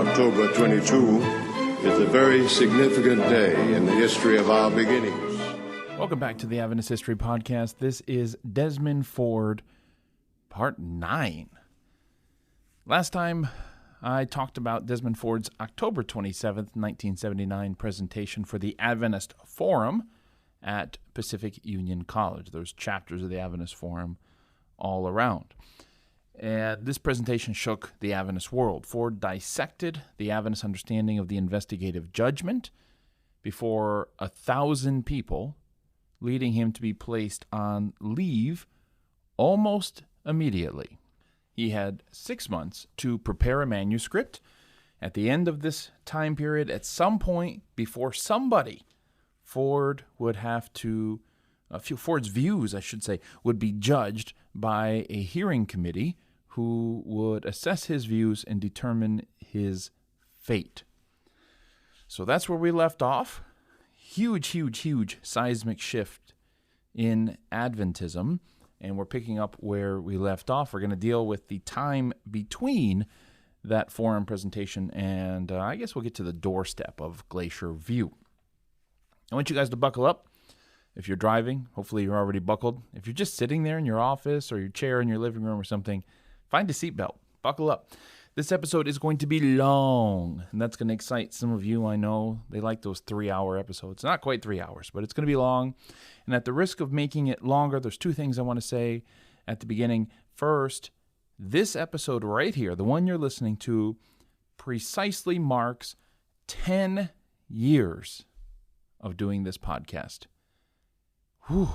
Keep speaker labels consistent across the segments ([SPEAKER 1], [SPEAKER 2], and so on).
[SPEAKER 1] October 22 is a very significant day in the history of our beginnings.
[SPEAKER 2] Welcome back to the Adventist History Podcast. This is Desmond Ford, Part 9. Last time, I talked about Desmond Ford's October 27th, 1979 presentation for the Adventist Forum at Pacific Union College. There's chapters of the Adventist Forum all around. And this presentation shook the Adventist world. Ford dissected the Adventist understanding of the investigative judgment before 1,000 people, leading him to be placed on leave almost immediately. He had 6 months to prepare a manuscript. At the end of this time period, at some point before somebody, Ford's views, would be judged by a hearing committee who would assess his views and determine his fate. So that's where we left off. Huge seismic shift in Adventism, and we're picking up where we left off. We're going to deal with the time between that forum presentation and I guess we'll get to the doorstep of Glacier View. I want you guys to buckle up. If you're driving, hopefully you're already buckled. If you're just sitting there in your office or your chair in your living room or something, find a seatbelt. Buckle up. This episode is going to be long, and that's going to excite some of you. I know they like those 3-hour episodes. Not quite 3 hours, but it's going to be long. And at the risk of making it longer, there's 2 things I want to say at the beginning. First, this episode right here, the one you're listening to, precisely marks 10 years of doing this podcast. Whew.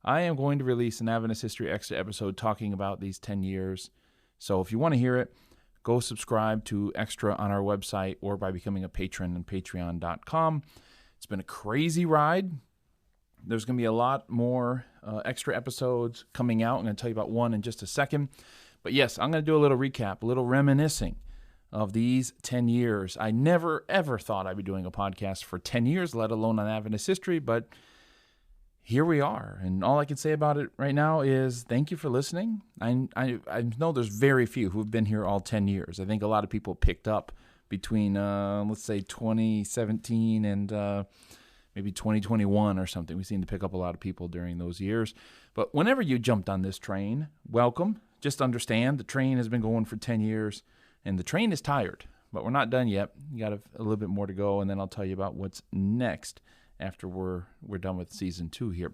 [SPEAKER 2] I am going to release an Adventist History Extra episode talking about these 10 years. So if you want to hear it, go subscribe to Extra on our website or by becoming a patron on patreon.com. It's been a crazy ride. There's going to be a lot more extra episodes coming out. I'm going to tell you about one in just a second. But yes, I'm going to do a little recap, a little reminiscing of these 10 years. I never, ever thought I'd be doing a podcast for 10 years, let alone on Adventist history, but here we are. And all I can say about it right now is thank you for listening. I know there's very few who've been here all 10 years. I think a lot of people picked up between, let's say, 2017 and maybe 2021 or something. We seem to pick up a lot of people during those years. But whenever you jumped on this train, welcome. Just understand the train has been going for 10 years. And the train is tired, but we're not done yet. We got a little bit more to go, and then I'll tell you about what's next after we're done with season 2 here.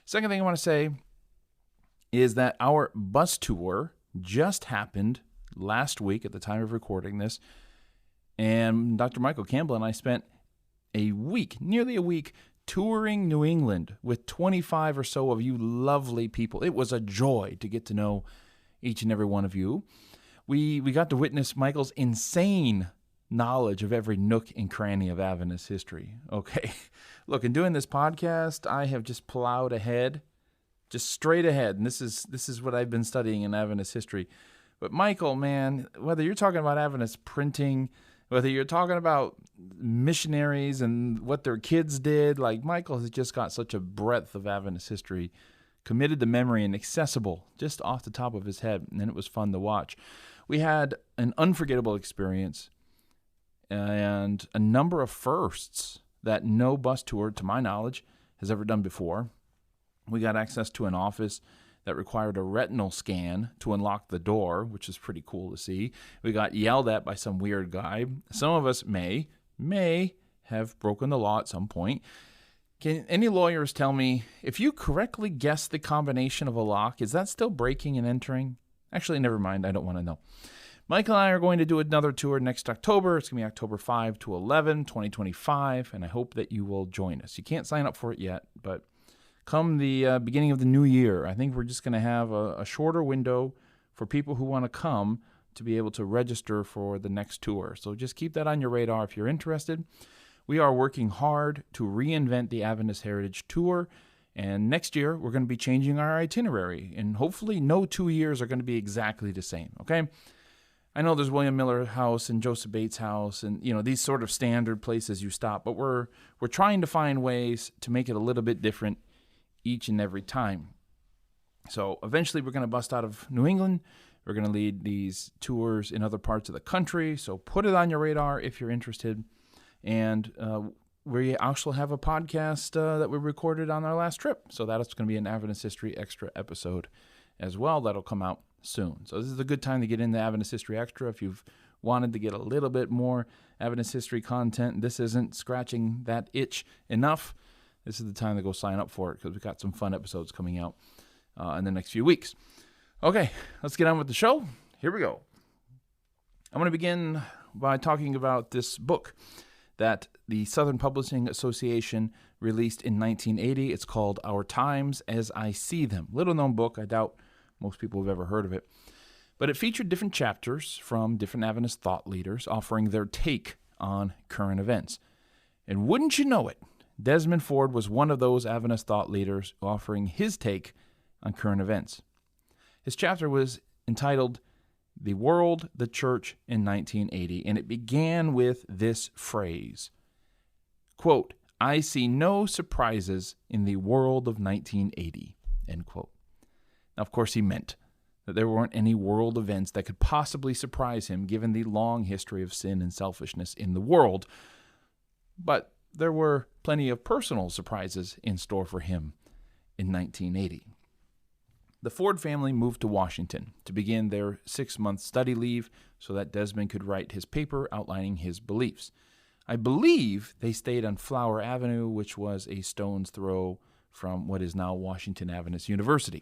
[SPEAKER 2] Second thing I want to say is that our bus tour just happened last week at the time of recording this, and Dr. Michael Campbell and I spent nearly a week, touring New England with 25 or so of you lovely people. It was a joy to get to know each and every one of you. We got to witness Michael's insane knowledge of every nook and cranny of Adventist history. Okay, look, in doing this podcast, I have just plowed ahead, just straight ahead, and this is what I've been studying in Adventist history. But Michael, man, whether you're talking about Adventist printing, whether you're talking about missionaries and what their kids did, like Michael has just got such a breadth of Adventist history, committed to memory and accessible just off the top of his head, and it was fun to watch. We had an unforgettable experience and a number of firsts that no bus tour, to my knowledge, has ever done before. We got access to an office that required a retinal scan to unlock the door, which is pretty cool to see. We got yelled at by some weird guy. Some of us may have broken the law at some point. Can any lawyers tell me, if you correctly guess the combination of a lock, is that still breaking and entering? Actually, never mind. I don't want to know. Michael and I are going to do another tour next October. It's going to be October 5 to 11, 2025, and I hope that you will join us. You can't sign up for it yet, but come the beginning of the new year, I think we're just going to have a shorter window for people who want to come to be able to register for the next tour. So just keep that on your radar if you're interested. We are working hard to reinvent the Adventist Heritage Tour, and next year we're going to be changing our itinerary, and hopefully no 2 years are going to be exactly the same, okay? I know there's William Miller House and Joseph Bates House and, these sort of standard places you stop, but we're trying to find ways to make it a little bit different each and every time. So eventually we're going to bust out of New England, We're going to lead these tours in other parts of the country, so put it on your radar if you're interested. And we also have a podcast that we recorded on our last trip, so that's going to be an Adventist History Extra episode as well. That'll come out soon. So this is a good time to get into Adventist History Extra if you've wanted to get a little bit more Adventist history content. This isn't scratching that itch enough. This is the time to go sign up for it because we've got some fun episodes coming out in the next few weeks. Okay, let's get on with the show. Here we go. I'm going to begin by talking about this book that the Southern Publishing Association released in 1980. It's called Our Times as I See Them. Little-known book. I doubt most people have ever heard of it. But it featured different chapters from different Adventist thought leaders offering their take on current events. And wouldn't you know it, Desmond Ford was one of those Adventist thought leaders offering his take on current events. His chapter was entitled The World, the Church in 1980, and it began with this phrase, quote, "I see no surprises in the world of 1980, end quote. Now, of course, he meant that there weren't any world events that could possibly surprise him given the long history of sin and selfishness in the world, but there were plenty of personal surprises in store for him in 1980. The Ford family moved to Washington to begin their 6-month study leave so that Desmond could write his paper outlining his beliefs. I believe they stayed on Flower Avenue, which was a stone's throw from what is now Washington Adventist University.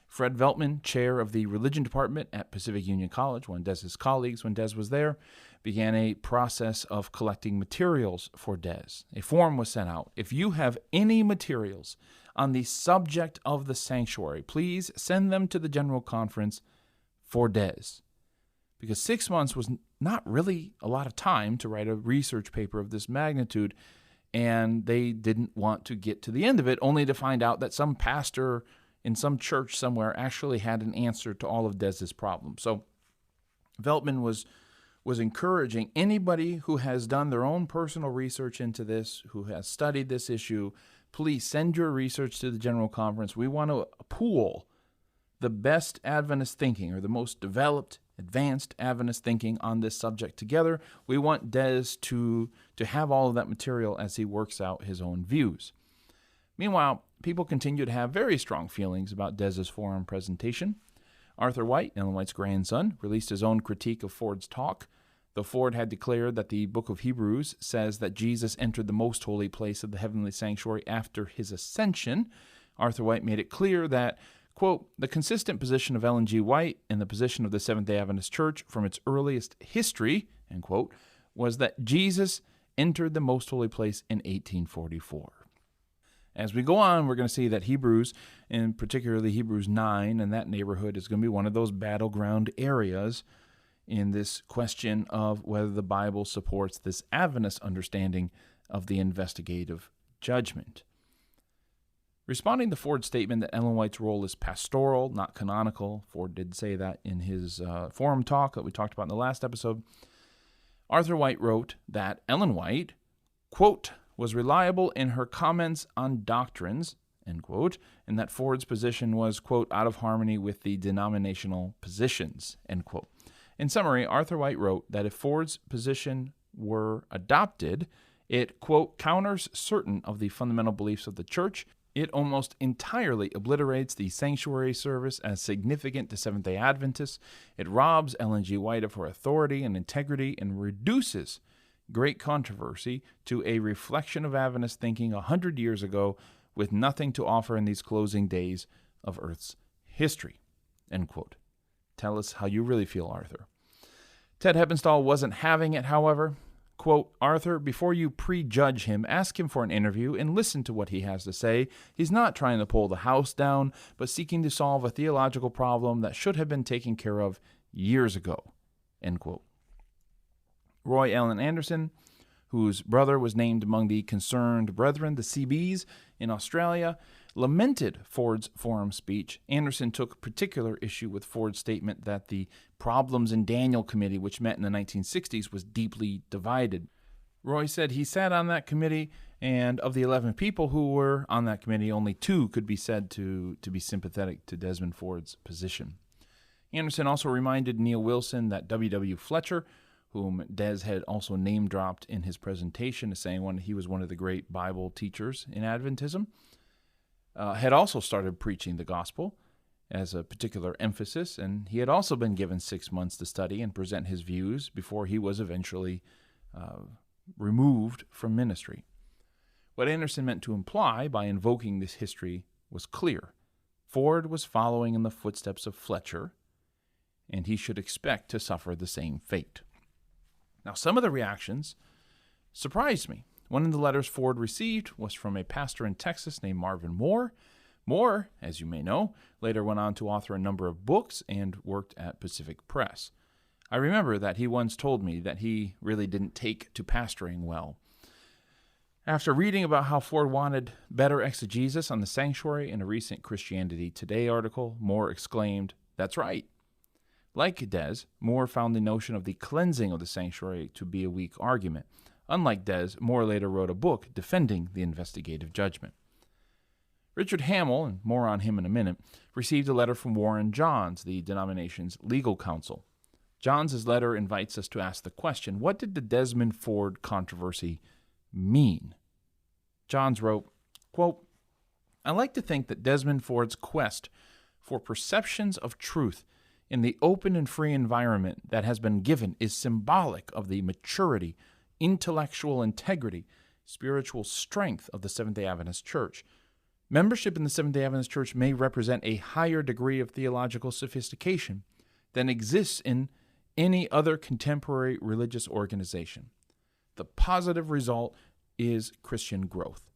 [SPEAKER 2] Fred Veltman, chair of the religion department at Pacific Union College, one of Des's colleagues when Des was there, began a process of collecting materials for Des. A form was sent out. If you have any materials on the subject of the sanctuary, please send them to the General Conference for Des. Because 6 months was not really a lot of time to write a research paper of this magnitude, and they didn't want to get to the end of it only to find out that some pastor in some church somewhere actually had an answer to all of Des's problems. So Veltman was encouraging anybody who has done their own personal research into this, who has studied this issue, please send your research to the General Conference. We want to pool the best Adventist thinking or the most developed, advanced Adventist thinking on this subject together. We want Des to have all of that material as he works out his own views. Meanwhile, people continue to have very strong feelings about Des's forum presentation. Arthur White, Ellen White's grandson, released his own critique of Ford's talk. Though Ford had declared that the book of Hebrews says that Jesus entered the most holy place of the heavenly sanctuary after his ascension, Arthur White made it clear that, quote, "the consistent position of Ellen G. White and the position of the Seventh-day Adventist Church from its earliest history," end quote, was that Jesus entered the most holy place in 1844. As we go on, we're going to see that Hebrews, and particularly Hebrews 9 and that neighborhood, is going to be one of those battleground areas in this question of whether the Bible supports this Adventist understanding of the investigative judgment. Responding to Ford's statement that Ellen White's role is pastoral, not canonical, Ford did say that in his forum talk that we talked about in the last episode, Arthur White wrote that Ellen White, quote, "was reliable in her comments on doctrines," end quote, and that Ford's position was, quote, "out of harmony with the denominational positions," end quote. In summary, Arthur White wrote that if Ford's position were adopted, it, quote, "counters certain of the fundamental beliefs of the church. It almost entirely obliterates the sanctuary service as significant to Seventh-day Adventists. It robs Ellen G. White of her authority and integrity and reduces great controversy to a reflection of Adventist thinking 100 years ago with nothing to offer in these closing days of Earth's history," end quote. Tell us how you really feel, Arthur. Ted Heppenstall wasn't having it, however. Quote, "Arthur, before you prejudge him, ask him for an interview and listen to what he has to say. He's not trying to pull the house down, but seeking to solve a theological problem that should have been taken care of years ago," end quote. Roy Allen Anderson, whose brother was named among the Concerned Brethren, the CBs, in Australia, lamented Ford's forum speech. Anderson took particular issue with Ford's statement that the Problems in Daniel Committee, which met in the 1960s, was deeply divided. Roy said he sat on that committee, and of the 11 people who were on that committee, only 2 could be said to be sympathetic to Desmond Ford's position. Anderson also reminded Neil Wilson that W.W. Fletcher, whom Des had also name-dropped in his presentation as saying he was one of the great Bible teachers in Adventism, had also started preaching the gospel as a particular emphasis, and he had also been given 6 months to study and present his views before he was eventually removed from ministry. What Anderson meant to imply by invoking this history was clear. Ford was following in the footsteps of Fletcher, and he should expect to suffer the same fate. Now, some of the reactions surprised me. One of the letters Ford received was from a pastor in Texas named Marvin Moore. Moore, as you may know, later went on to author a number of books and worked at Pacific Press. I remember that he once told me that he really didn't take to pastoring well. After reading about how Ford wanted better exegesis on the sanctuary in a recent Christianity Today article, Moore exclaimed, "That's right." Like Des, Moore found the notion of the cleansing of the sanctuary to be a weak argument. Unlike Des, Moore later wrote a book defending the investigative judgment. Richard Howell, and more on him in a minute, received a letter from Warren Johns, the denomination's legal counsel. Johns' letter invites us to ask the question, what did the Desmond Ford controversy mean? Johns wrote, quote, "I like to think that Desmond Ford's quest for perceptions of truth in the open and free environment that has been given is symbolic of the maturity, intellectual integrity, spiritual strength of the Seventh-day Adventist Church. Membership in the Seventh-day Adventist Church may represent a higher degree of theological sophistication than exists in any other contemporary religious organization. The positive result is Christian growth.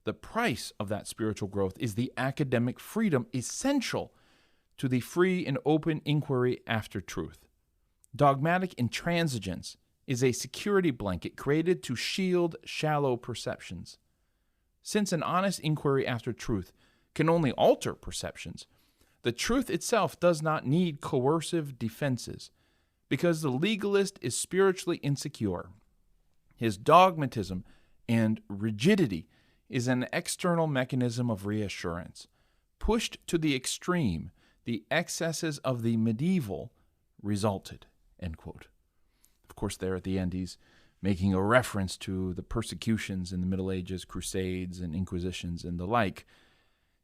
[SPEAKER 2] The price of that spiritual growth is the academic freedom essential to the free and open inquiry after truth. Dogmatic intransigence is a security blanket created to shield shallow perceptions. Since an honest inquiry after truth can only alter perceptions, the truth itself does not need coercive defenses, because the legalist is spiritually insecure. His dogmatism and rigidity is an external mechanism of reassurance. Pushed to the extreme, the excesses of the medieval resulted," end quote. Of course, there at the end, he's making a reference to the persecutions in the Middle Ages, Crusades and Inquisitions and the like,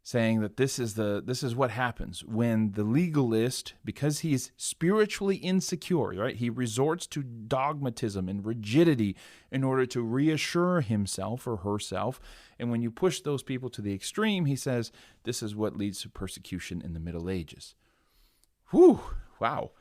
[SPEAKER 2] saying that this is what happens when the legalist, because he is spiritually insecure, right? He resorts to dogmatism and rigidity in order to reassure himself or herself. And when you push those people to the extreme, he says, this is what leads to persecution in the Middle Ages. Whew, wow.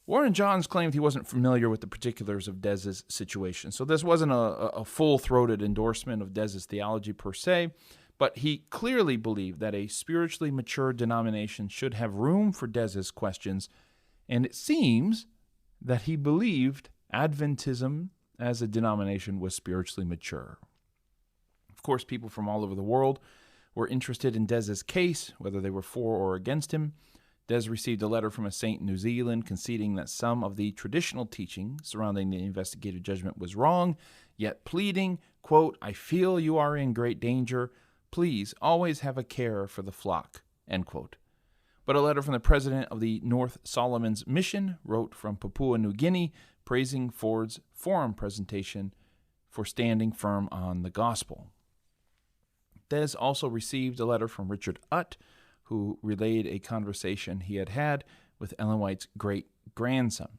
[SPEAKER 2] Warren Johns claimed he wasn't familiar with the particulars of Des's situation. So this wasn't a full-throated endorsement of Des's theology per se, but he clearly believed that a spiritually mature denomination should have room for Des's questions, and it seems that he believed Adventism as a denomination was spiritually mature. Of course, people from all over the world were interested in Des's case, whether they were for or against him. Des received a letter from a saint in New Zealand conceding that some of the traditional teaching surrounding the investigative judgment was wrong, yet pleading, quote, "I feel you are in great danger. Please always have a care for the flock," end quote. But a letter from the president of the North Solomons Mission wrote from Papua New Guinea praising Ford's forum presentation for standing firm on the gospel. Des also received a letter from Richard Utt, who relayed a conversation he had had with Ellen White's great-grandson.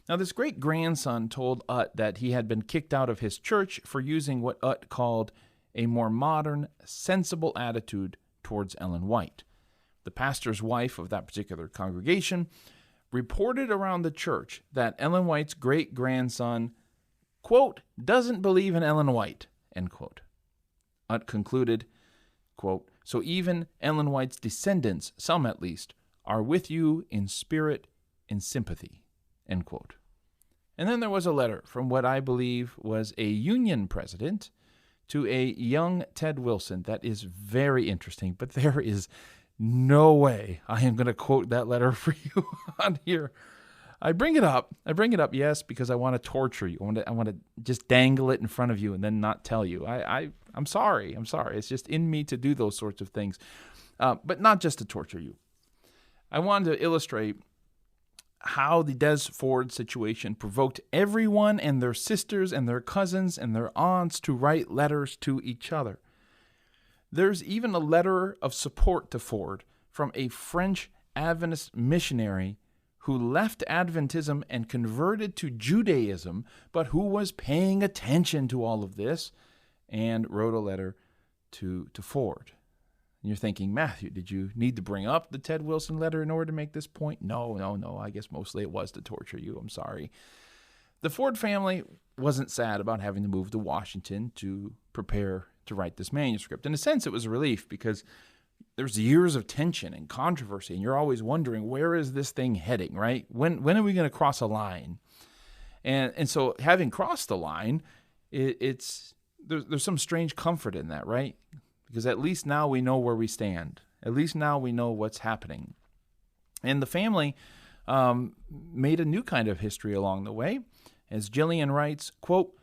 [SPEAKER 2] Now, this great-grandson told Utt that he had been kicked out of his church for using what Utt called a more modern, sensible attitude towards Ellen White. The pastor's wife of that particular congregation reported around the church that Ellen White's great-grandson, quote, "doesn't believe in Ellen White," end quote. Utt concluded, quote, "So even Ellen White's descendants, some at least, are with you in spirit and sympathy," end quote. And then there was a letter from what I believe was a union president to a young Ted Wilson. That is very interesting, but there is no way I am going to quote that letter for you on here. I bring it up, yes, because I want to torture you. I want to just dangle it in front of you and then not tell you. I'm sorry. It's just in me to do those sorts of things, but not just to torture you. I wanted to illustrate how the Des Ford situation provoked everyone and their sisters and their cousins and their aunts to write letters to each other. There's even a letter of support to Ford from a French Adventist missionary who left Adventism and converted to Judaism, but who was paying attention to all of this and wrote a letter to Ford. And you're thinking, Matthew, did you need to bring up the Ted Wilson letter in order to make this point? No. I guess mostly it was to torture you. I'm sorry. The Ford family wasn't sad about having to move to Washington to prepare to write this manuscript. In a sense, it was a relief because there's years of tension and controversy, and you're always wondering, where is this thing heading, right? When are we going to cross a line? And so having crossed the line, there's some strange comfort in that, right? Because at least now we know where we stand. At least now we know what's happening. And the family made a new kind of history along the way. As Jillian writes, quote,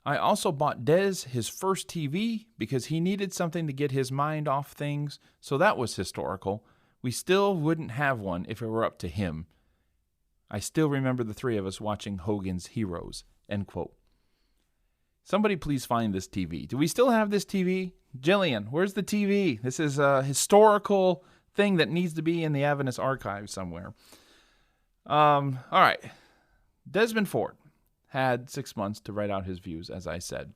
[SPEAKER 2] I also bought Des his first TV because he needed something to get his mind off things, so that was historical. We still wouldn't have one if it were up to him. I still remember the three of us watching Hogan's Heroes, end quote. Somebody please find this TV. Do we still have this TV? Jillian, where's the TV? This is a historical thing that needs to be in the Adventist archive somewhere. All right. Desmond Ford had 6 months to write out his views, as I said.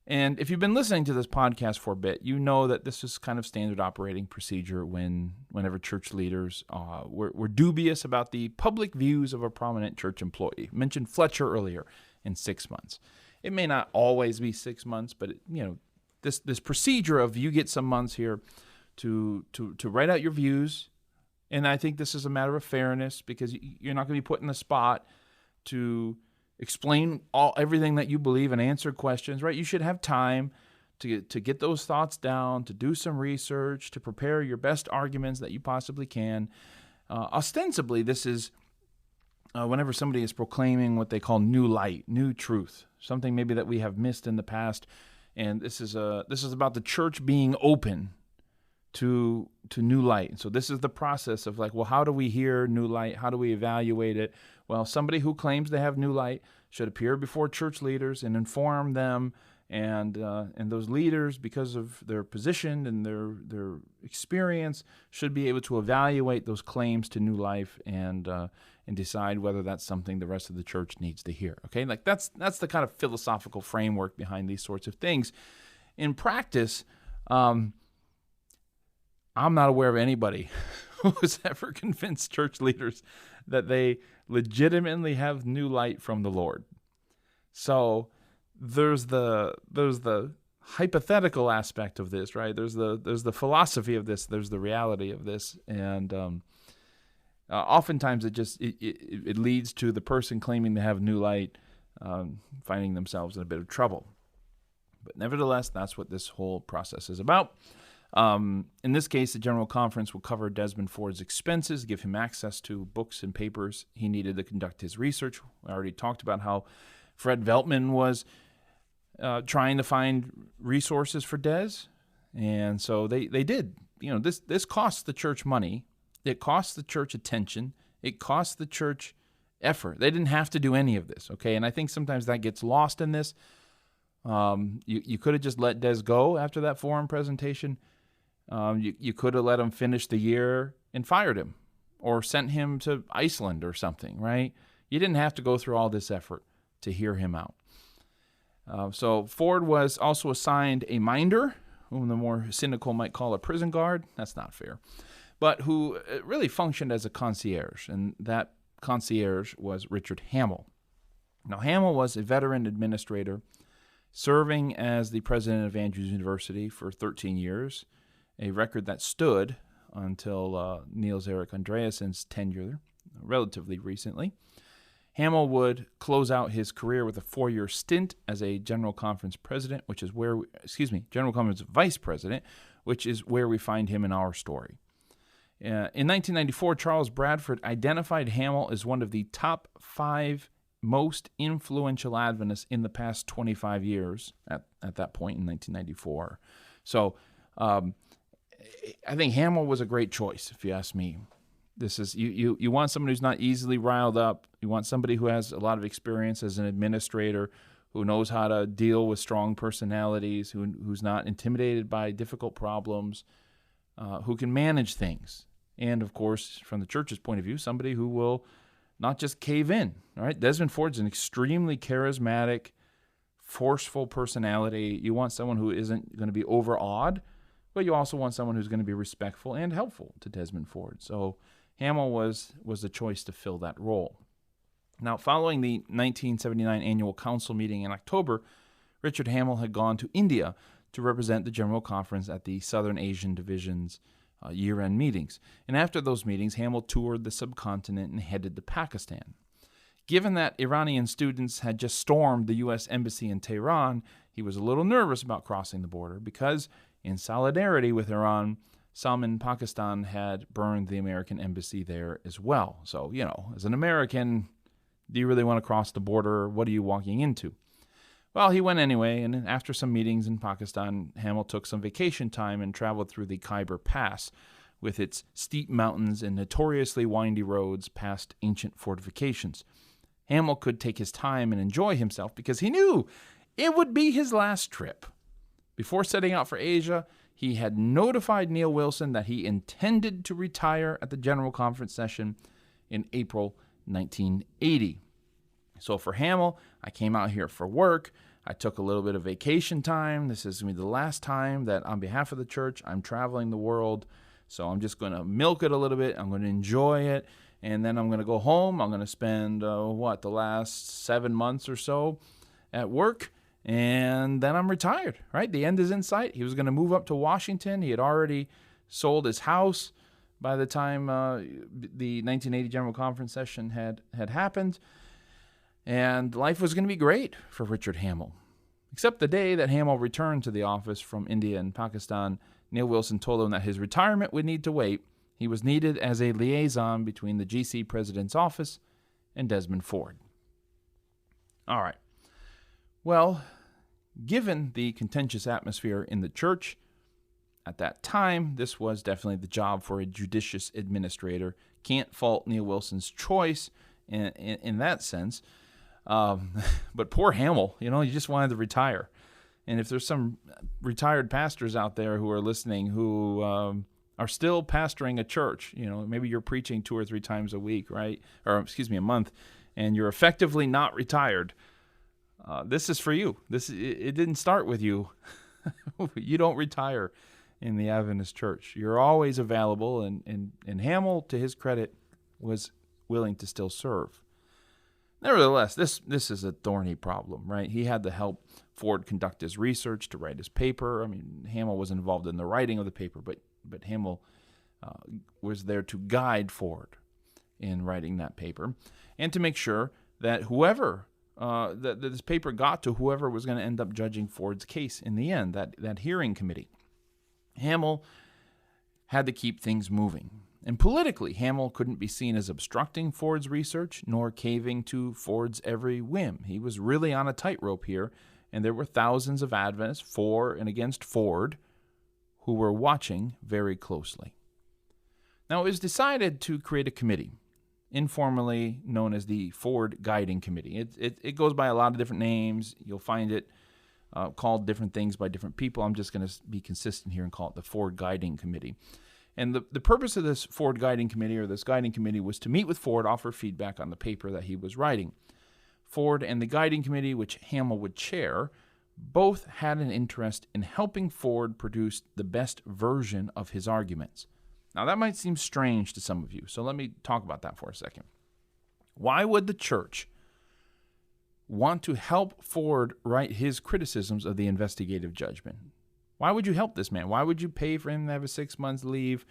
[SPEAKER 2] And if you've been listening to this podcast for a bit, you know that this is kind of standard operating procedure whenever church leaders were dubious about the public views of a prominent church employee. I mentioned Fletcher earlier in 6 months. It may not always be 6 months, but this procedure of you get some months here to write out your views, and I think this is a matter of fairness because you're not going to be put in the spot to explain everything that you believe and answer questions, right? You should have time to get those thoughts down, to do some research, to prepare your best arguments that you possibly can. Ostensibly, this is whenever somebody is proclaiming what they call new light, new truth, something maybe that we have missed in the past, and this is about the church being open to new light. So this is the process of like, well, how do we hear new light? How do we evaluate it? Well, somebody who claims they have new light should appear before church leaders and inform them, and those leaders, because of their position and their experience, should be able to evaluate those claims to new life and decide whether that's something the rest of the church needs to hear. Okay, like that's the kind of philosophical framework behind these sorts of things. In practice, I'm not aware of anybody who has ever convinced church leaders that they legitimately have new light from the Lord. So there's the hypothetical aspect of this, right? There's the philosophy of this. There's the reality of this, and oftentimes it leads to the person claiming to have new light finding themselves in a bit of trouble. But nevertheless, that's what this whole process is about. In this case, the General Conference will cover Desmond Ford's expenses, give him access to books and papers he needed to conduct his research. I already talked about how Fred Veltman was trying to find resources for Des, and so they did. This costs the church money. It costs the church attention. It costs the church effort. They didn't have to do any of this, okay? And I think sometimes that gets lost in this. You could have just let Des go after that forum presentation. You could have let him finish the year and fired him or sent him to Iceland or something, right? You didn't have to go through all this effort to hear him out. So Ford was also assigned a minder, whom the more cynical might call a prison guard. That's not fair. But who really functioned as a concierge, and that concierge was Richard Howell. Now, Howell was a veteran administrator serving as the president of Andrews University for 13 years, a record that stood until Niels Erik Andreassen's tenure relatively recently. Howell would close out his career with a 4-year stint as a General Conference president, General Conference vice president, which is where we find him in our story. In 1994, Charles Bradford identified Howell as one of the top 5 most influential Adventists in the past 25 years at that point in 1994. So I think Howell was a great choice, if you ask me. This is you want somebody who's not easily riled up. You want somebody who has a lot of experience as an administrator, who knows how to deal with strong personalities, who's not intimidated by difficult problems, who can manage things. And, of course, from the church's point of view, somebody who will not just cave in. All right, Desmond Ford's an extremely charismatic, forceful personality. You want someone who isn't going to be overawed, but you also want someone who's going to be respectful and helpful to Desmond Ford. So Howell was the choice to fill that role. Now, following the 1979 annual council meeting in October, Richard Howell had gone to India to represent the General Conference at the Southern Asian Division's year-end meetings. And after those meetings, Howell toured the subcontinent and headed to Pakistan. Given that Iranian students had just stormed the U.S. Embassy in Tehran, he was a little nervous about crossing the border because, in solidarity with Iran, some in Pakistan had burned the American embassy there as well. So, as an American, do you really want to cross the border? What are you walking into? Well, he went anyway, and after some meetings in Pakistan, Howell took some vacation time and traveled through the Khyber Pass with its steep mountains and notoriously windy roads past ancient fortifications. Howell could take his time and enjoy himself because he knew it would be his last trip. Before setting out for Asia, he had notified Neil Wilson that he intended to retire at the General Conference session in April 1980. So for Howell, I came out here for work. I took a little bit of vacation time. This is going to be the last time that on behalf of the church, I'm traveling the world. So I'm just going to milk it a little bit. I'm going to enjoy it. And then I'm going to go home. I'm going to spend, the last 7 months or so at work. And then I'm retired, right? The end is in sight. He was going to move up to Washington. He had already sold his house by the time the 1980 General Conference session had happened. And life was going to be great for Richard Howell. Except the day that Howell returned to the office from India and Pakistan, Neil Wilson told him that his retirement would need to wait. He was needed as a liaison between the GC president's office and Desmond Ford. All right. Well, given the contentious atmosphere in the church at that time, this was definitely the job for a judicious administrator. Can't fault Neil Wilson's choice in that sense. But poor Howell, he just wanted to retire. And if there's some retired pastors out there who are listening who are still pastoring a church, maybe you're preaching 2 or 3 times a week, right? Or a month, and you're effectively not retired. This is for you. It didn't start with you. You don't retire in the Adventist Church. You're always available, and Howell, to his credit, was willing to still serve. Nevertheless, this is a thorny problem, right? He had to help Ford conduct his research to write his paper. I mean, Howell was involved in the writing of the paper, but Howell was there to guide Ford in writing that paper and to make sure that whoever that this paper got to whoever was going to end up judging Ford's case in the end, that hearing committee. Howell had to keep things moving. And politically, Howell couldn't be seen as obstructing Ford's research nor caving to Ford's every whim. He was really on a tightrope here, and there were thousands of Adventists for and against Ford who were watching very closely. Now, it was decided to create a committee, informally known as the Ford Guiding Committee. It goes by a lot of different names. You'll find it called different things by different people. I'm just going to be consistent here and call it the Ford Guiding Committee. And the purpose of this Ford Guiding Committee, or this Guiding Committee, was to meet with Ford, offer feedback on the paper that he was writing. Ford and the Guiding Committee, which Howell would chair, both had an interest in helping Ford produce the best version of his arguments. Now, that might seem strange to some of you, so let me talk about that for a second. Why would the church want to help Ford write his criticisms of the investigative judgment? Why would you help this man? Why would you pay for him to have a 6 months leave?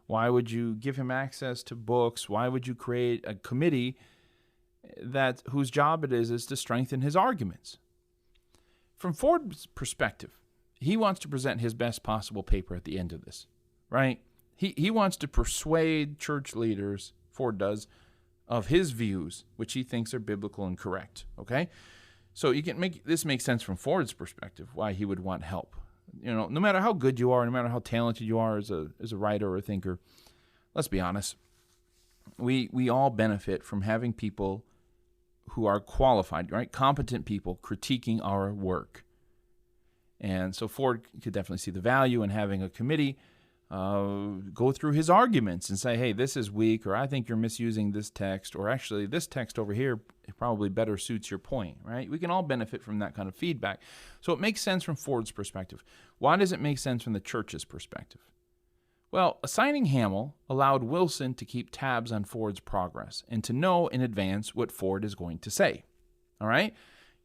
[SPEAKER 2] Why would you give him access to books? Why would you create a committee whose job it is to strengthen his arguments? From Ford's perspective, he wants to present his best possible paper at the end of this, right? He wants to persuade church leaders, Ford does, of his views, which he thinks are biblical and correct, okay? So you can make sense from Ford's perspective, why he would want help. No matter how good you are, no matter how talented you are as a writer or a thinker, let's be honest, we all benefit from having people who are qualified, right? Competent people critiquing our work. And so Ford could definitely see the value in having a committee go through his arguments and say, hey, this is weak, or I think you're misusing this text, or actually this text over here probably better suits your point, right? We can all benefit from that kind of feedback. So it makes sense from Ford's perspective. Why does it make sense from the church's perspective? Well, assigning Howell allowed Wilson to keep tabs on Ford's progress and to know in advance what Ford is going to say, all right?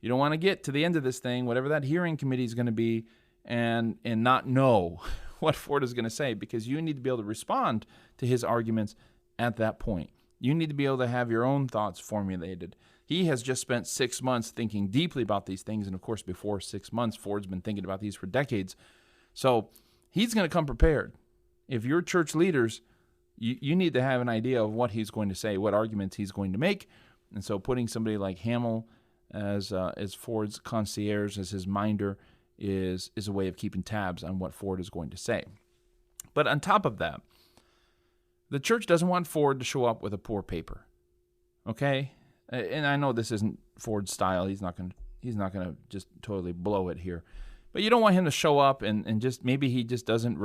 [SPEAKER 2] You don't want to get to the end of this thing, whatever that hearing committee is going to be, and not know what Ford is going to say, because you need to be able to respond to his arguments at that point. You need to be able to have your own thoughts formulated. He has just spent 6 months thinking deeply about these things, and of course, before 6 months, Ford's been thinking about these for decades. So he's going to come prepared. If you're church leaders, you need to have an idea of what he's going to say, what arguments he's going to make. And so putting somebody like Howell as Ford's concierge, as his minder, is a way of keeping tabs on what Ford is going to say. But on top of that, the church doesn't want Ford to show up with a poor paper. Okay? And I know this isn't Ford's style. He's not going to just totally blow it here. But you don't want him to show up and just maybe he just doesn't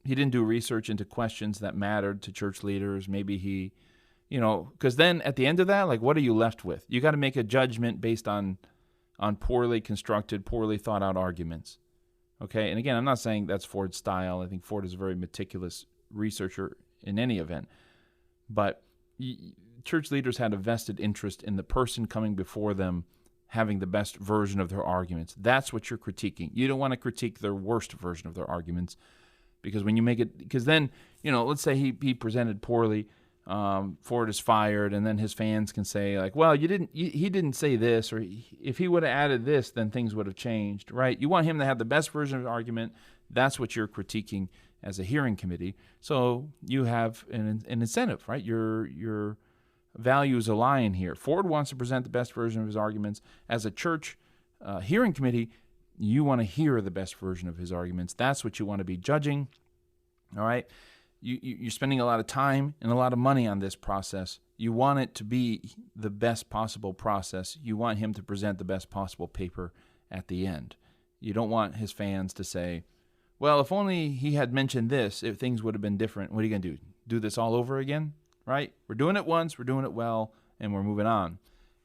[SPEAKER 2] he didn't do research into questions that mattered to church leaders. Maybe he, because then at the end of that, like, what are you left with? You got to make a judgment based on poorly constructed, poorly thought out arguments. Okay, and again, I'm not saying that's Ford's style. I think Ford is a very meticulous researcher in any event. But church leaders had a vested interest in the person coming before them having the best version of their arguments. That's what you're critiquing. You don't want to critique their worst version of their arguments, because when you make it, because then, let's say he presented poorly, Ford is fired, and then his fans can say, like, well, he didn't say this, or if he would have added this, then things would have changed, right? You want him to have the best version of the argument. That's what you're critiquing as a hearing committee. So you have an incentive, right? Your values align here. Ford wants to present the best version of his arguments. As a church hearing committee, you want to hear the best version of his arguments. That's what you want to be judging, all right? You're spending a lot of time and a lot of money on this process. You want it to be the best possible process. You want him to present the best possible paper at the end. You don't want his fans to say, well, if only he had mentioned this, if things would have been different. What are you going to do? Do this all over again, right? We're doing it once, we're doing it well, and we're moving on.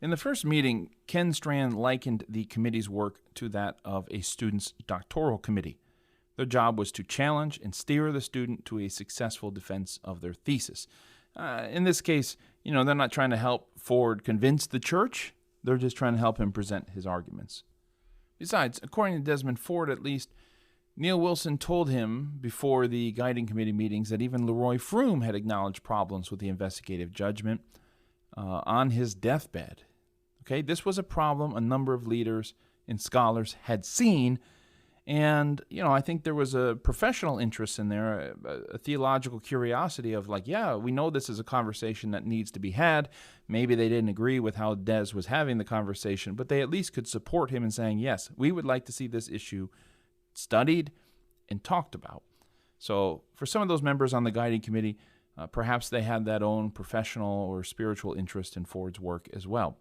[SPEAKER 2] In the first meeting, Ken Strand likened the committee's work to that of a student's doctoral committee. Their job was to challenge and steer the student to a successful defense of their thesis. In this case, they're not trying to help Ford convince the church. They're just trying to help him present his arguments. Besides, according to Desmond Ford at least, Neil Wilson told him before the guiding committee meetings that even Leroy Froome had acknowledged problems with the investigative judgment on his deathbed. Okay, this was a problem a number of leaders and scholars had seen, and I think there was a professional interest in there, a theological curiosity of like, yeah, we know this is a conversation that needs to be had. Maybe they didn't agree with how Des was having the conversation, but they at least could support him in saying, yes, we would like to see this issue studied and talked about. So for some of those members on the guiding committee, perhaps they had that own professional or spiritual interest in Ford's work as well.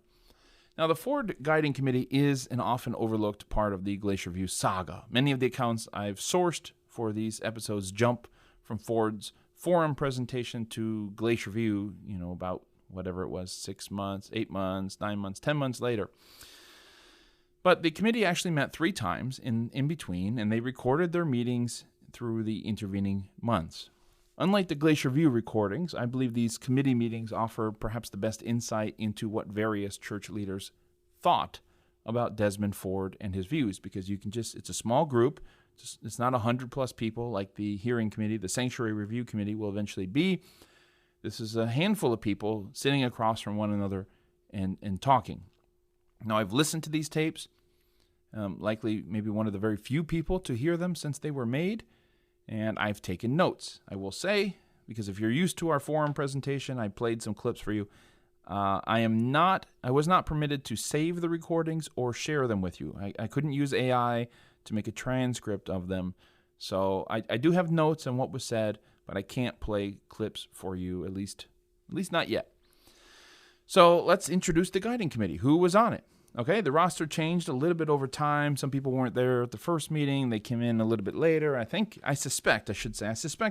[SPEAKER 2] Now, the Ford Guiding Committee is an often overlooked part of the Glacier View saga. Many of the accounts I've sourced for these episodes jump from Ford's forum presentation to Glacier View, about whatever it was, 6 months, 8 months, 9 months, 10 months later. But the committee actually met 3 times in between, and they recorded their meetings through the intervening months. Unlike the Glacier View recordings, I believe these committee meetings offer perhaps the best insight into what various church leaders thought about Desmond Ford and his views, because it's a small group. It's not 100+ people like the hearing committee, the sanctuary review committee will eventually be. This is a handful of people sitting across from one another and talking. Now, I've listened to these tapes, likely maybe one of the very few people to hear them since they were made. And I've taken notes, I will say, because if you're used to our forum presentation, I played some clips for you. I was not permitted to save the recordings or share them with you. I couldn't use AI to make a transcript of them. So I do have notes on what was said, but I can't play clips for you, at least at least not yet. So let's introduce the guiding committee. Who was on it? Okay, the roster changed a little bit over time. Some people weren't there at the first meeting. They came in a little bit later. I suspect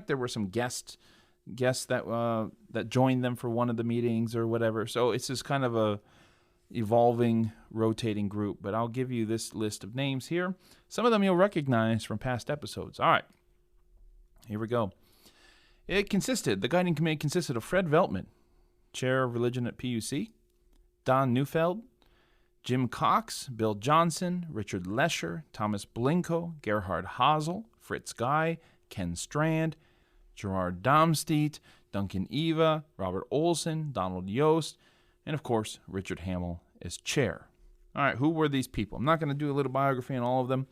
[SPEAKER 2] there were some guests that joined them for one of the meetings or whatever. So it's just kind of a evolving, rotating group. But I'll give you this list of names here. Some of them you'll recognize from past episodes. All right, here we go. The guiding committee consisted of Fred Veltman, chair of religion at PUC, Don Neufeld, Jim Cox, Bill Johnson, Richard Lesher, Thomas Blinko, Gerhard Hasel, Fritz Guy, Ken Strand, Gerard Damstedt, Duncan Eva, Robert Olson, Donald Yost, and of course, Richard Hamill as chair. All right, who were these people? I'm not going to do a little biography on all of them,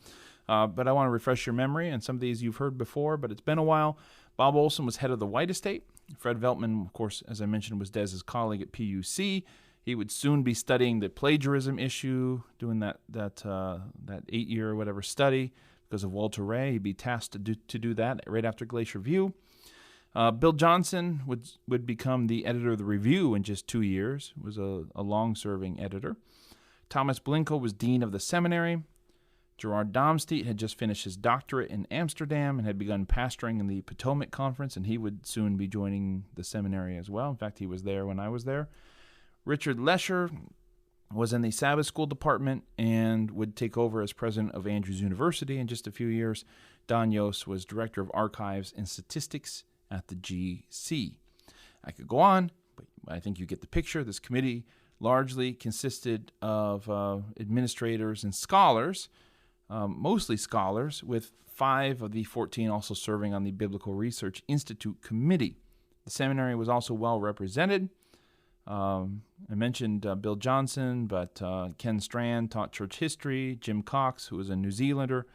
[SPEAKER 2] but I want to refresh your memory, and some of these you've heard before, but it's been a while. Bob Olson was head of the White Estate. Fred Veltman, of course, as I mentioned, was Dez's colleague at PUC. He would soon be studying the plagiarism issue, doing that 8-year or whatever study because of Walter Ray. He'd be tasked to do that right after Glacier View. Bill Johnson would become the editor of the Review in just 2 years. Was a long-serving editor. Thomas Blinko was dean of the seminary. Gerard Damstedt had just finished his doctorate in Amsterdam and had begun pastoring in the Potomac Conference, and he would soon be joining the seminary as well. In fact, he was there when I was there. Richard Lesher was in the Sabbath School department and would take over as president of Andrews University in just a few years. Don Yost was director of archives and statistics at the GC. I could go on, but I think you get the picture. This committee largely consisted of administrators and scholars, mostly scholars, with 5 of the 14 also serving on the Biblical Research Institute Committee. The seminary was also well represented. I mentioned Bill Johnson, but Ken Strand taught church history. Jim Cox, who was a New Zealander,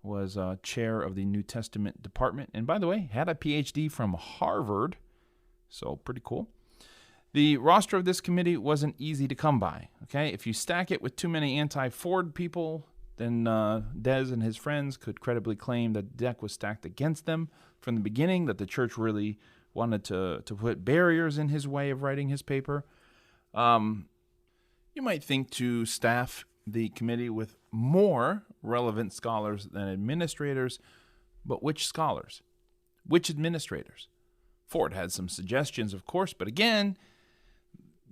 [SPEAKER 2] was chair of the New Testament department. And by the way, had a PhD from Harvard, so pretty cool. The roster of this committee wasn't easy to come by. Okay, if you stack it with too many anti-Ford people, then Des and his friends could credibly claim that the deck was stacked against them from the beginning, that the church really wanted to put barriers in his way of writing his paper. You might think to staff the committee with more relevant scholars than administrators, but which scholars? Which administrators? Ford had some suggestions, of course, but again,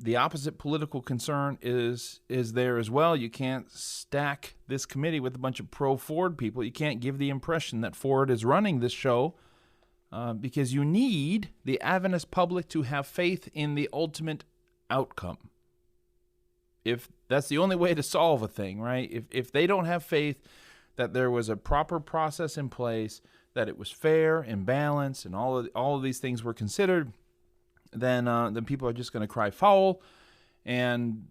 [SPEAKER 2] the opposite political concern is there as well. You can't stack this committee with a bunch of pro-Ford people. You can't give the impression that Ford is running this show because you need the Adventist public to have faith in the ultimate outcome. If that's the only way to solve a thing, right? If they don't have faith that there was a proper process in place, that it was fair and balanced, and all of these things were considered, then people are just going to cry foul, and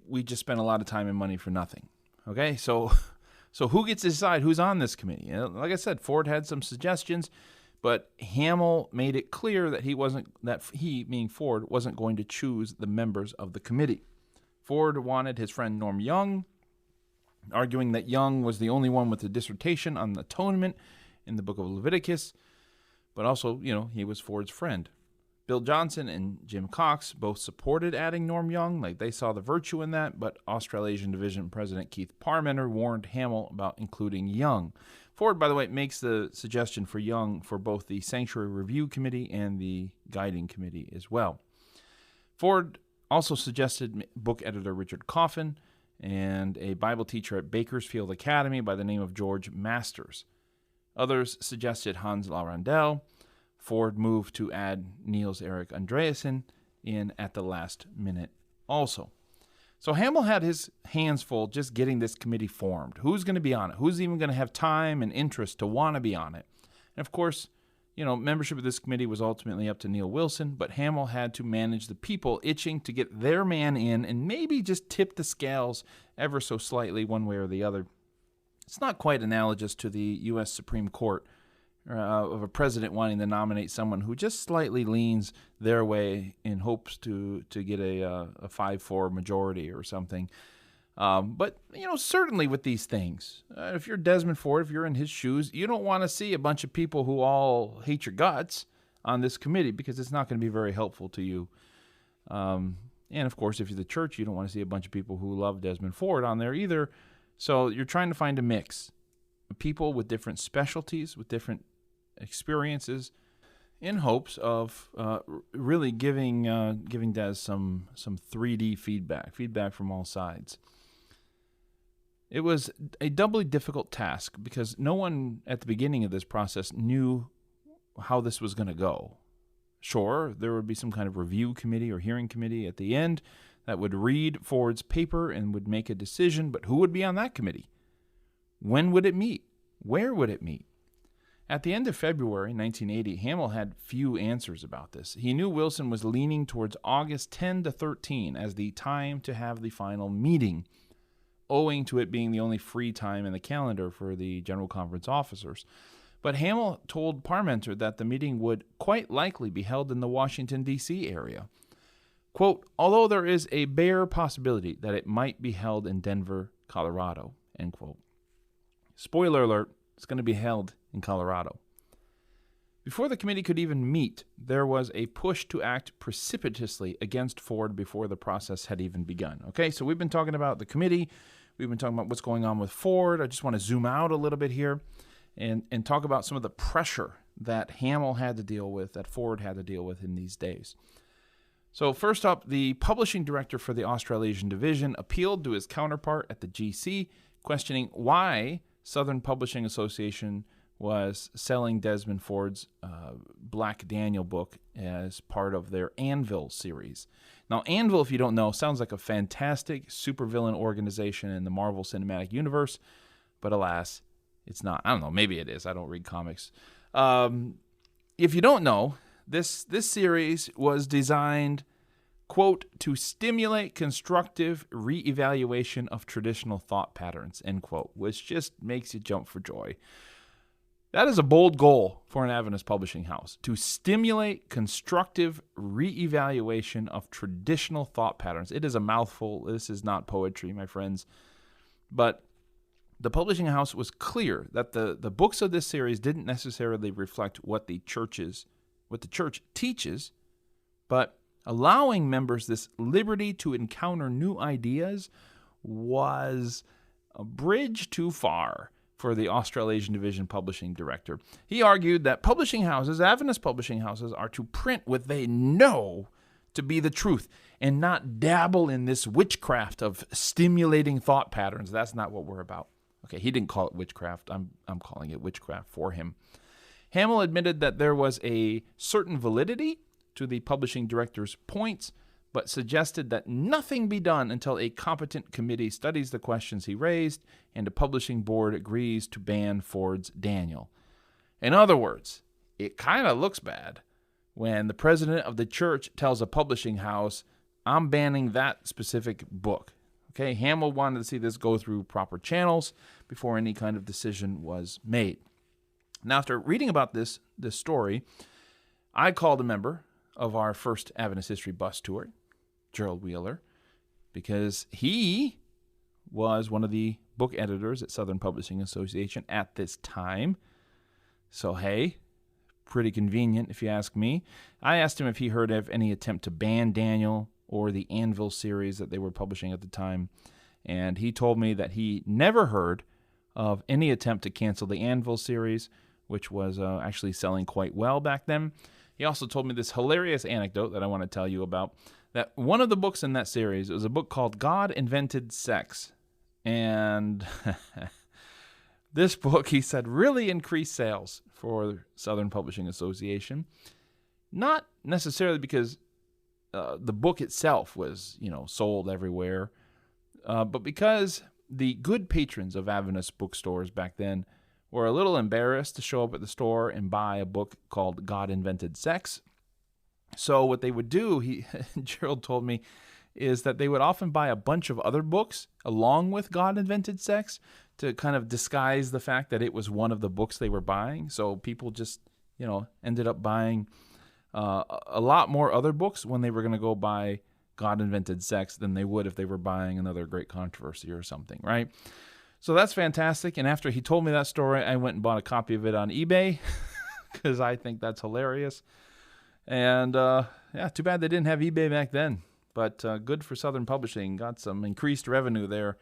[SPEAKER 2] we just spent a lot of time and money for nothing. Okay, so who gets to decide who's on this committee? Like I said, Ford had some suggestions, but Hamill made it clear that he, meaning Ford, wasn't going to choose the members of the committee. Ford wanted his friend Norm Young, arguing that Young was the only one with a dissertation on atonement in the book of Leviticus, but also, he was Ford's friend. Bill Johnson and Jim Cox both supported adding Norm Young, like they saw the virtue in that, but Australasian Division President Keith Parmenter warned Hamill about including Young. Ford, by the way, makes the suggestion for Young for both the Sanctuary Review Committee and the Guiding Committee as well. Ford also suggested book editor Richard Coffin and a Bible teacher at Bakersfield Academy by the name of George Masters. Others suggested Hans Laurendel. Ford moved to add Niels Erik Andreasen in at the last minute also. So Hamill had his hands full just getting this committee formed. Who's going to be on it? Who's even going to have time and interest to want to be on it? And of course, membership of this committee was ultimately up to Neil Wilson, but Hamill had to manage the people itching to get their man in and maybe just tip the scales ever so slightly one way or the other. It's not quite analogous to the U.S. Supreme Court of a president wanting to nominate someone who just slightly leans their way in hopes to get a 5-4 majority or something. But certainly with these things, if you're Desmond Ford, if you're in his shoes, you don't want to see a bunch of people who all hate your guts on this committee because it's not going to be very helpful to you. And of course, if you're the church, you don't want to see a bunch of people who love Desmond Ford on there either. So you're trying to find a mix of people with different specialties, with different experiences, in hopes of really giving Des some 3D feedback from all sides. It was a doubly difficult task because no one at the beginning of this process knew how this was going to go. Sure, there would be some kind of review committee or hearing committee at the end that would read Ford's paper and would make a decision, but who would be on that committee? When would it meet? Where would it meet? At the end of February 1980, Howell had few answers about this. He knew Wilson was leaning towards August 10 to 13 as the time to have the final meeting, owing to it being the only free time in the calendar for the General Conference officers. But Howell told Parmenter that the meeting would quite likely be held in the Washington, D.C. area. Quote, although there is a bare possibility that it might be held in Denver, Colorado, end quote. Spoiler alert, it's going to be held in Colorado. Before the committee could even meet, there was a push to act precipitously against Ford before the process had even begun. Okay, so we've been talking about the committee. We've been talking about what's going on with Ford. I just want to zoom out a little bit here and talk about some of the pressure that Howell had to deal with, that Ford had to deal with in these days. So first up, the publishing director for the Australasian Division appealed to his counterpart at the GC, questioning why Southern Publishing Association was selling Desmond Ford's Black Daniel book as part of their Anvil series. Now, Anvil, if you don't know, sounds like a fantastic supervillain organization in the Marvel Cinematic Universe, but alas, it's not. I don't know, maybe it is. I don't read comics. If you don't know, this series was designed, quote, to stimulate constructive reevaluation of traditional thought patterns, end quote, which just makes you jump for joy. That is a bold goal for an Adventist publishing house, to stimulate constructive reevaluation of traditional thought patterns. It is a mouthful. This is not poetry, my friends. But the publishing house was clear that the books of this series didn't necessarily reflect what the church teaches, but allowing members this liberty to encounter new ideas was a bridge too far for the Australasian Division publishing director. He argued that publishing houses, Adventist publishing houses, are to print what they know to be the truth and not dabble in this witchcraft of stimulating thought patterns. That's not what we're about. Okay, he didn't call it witchcraft. I'm calling it witchcraft for him. Howell admitted that there was a certain validity to the publishing director's points, but suggested that nothing be done until a competent committee studies the questions he raised and a publishing board agrees to ban Ford's Daniel. In other words, it kind of looks bad when the president of the church tells a publishing house, I'm banning that specific book. Okay, Howell wanted to see this go through proper channels before any kind of decision was made. Now, after reading about this story, I called a member of our first Adventist History bus tour, Gerald Wheeler, because he was one of the book editors at Southern Publishing Association at this time. So, hey, pretty convenient if you ask me. I asked him if he heard of any attempt to ban Daniel or the Anvil series that they were publishing at the time, and he told me that he never heard of any attempt to cancel the Anvil series, which was actually selling quite well back then. He also told me this hilarious anecdote that I want to tell you about, that one of the books in that series was a book called God Invented Sex. And this book, he said, really increased sales for Southern Publishing Association. Not necessarily because the book itself was, sold everywhere, but because the good patrons of Adventist bookstores back then were a little embarrassed to show up at the store and buy a book called God Invented Sex. So what they would do, Gerald told me, is that they would often buy a bunch of other books along with God Invented Sex to kind of disguise the fact that it was one of the books they were buying. So people just, ended up buying a lot more other books when they were going to go buy God Invented Sex than they would if they were buying another great controversy or something, right? So that's fantastic. And after he told me that story, I went and bought a copy of it on eBay because I think that's hilarious. And too bad they didn't have eBay back then. But good for Southern Publishing. Got some increased revenue there.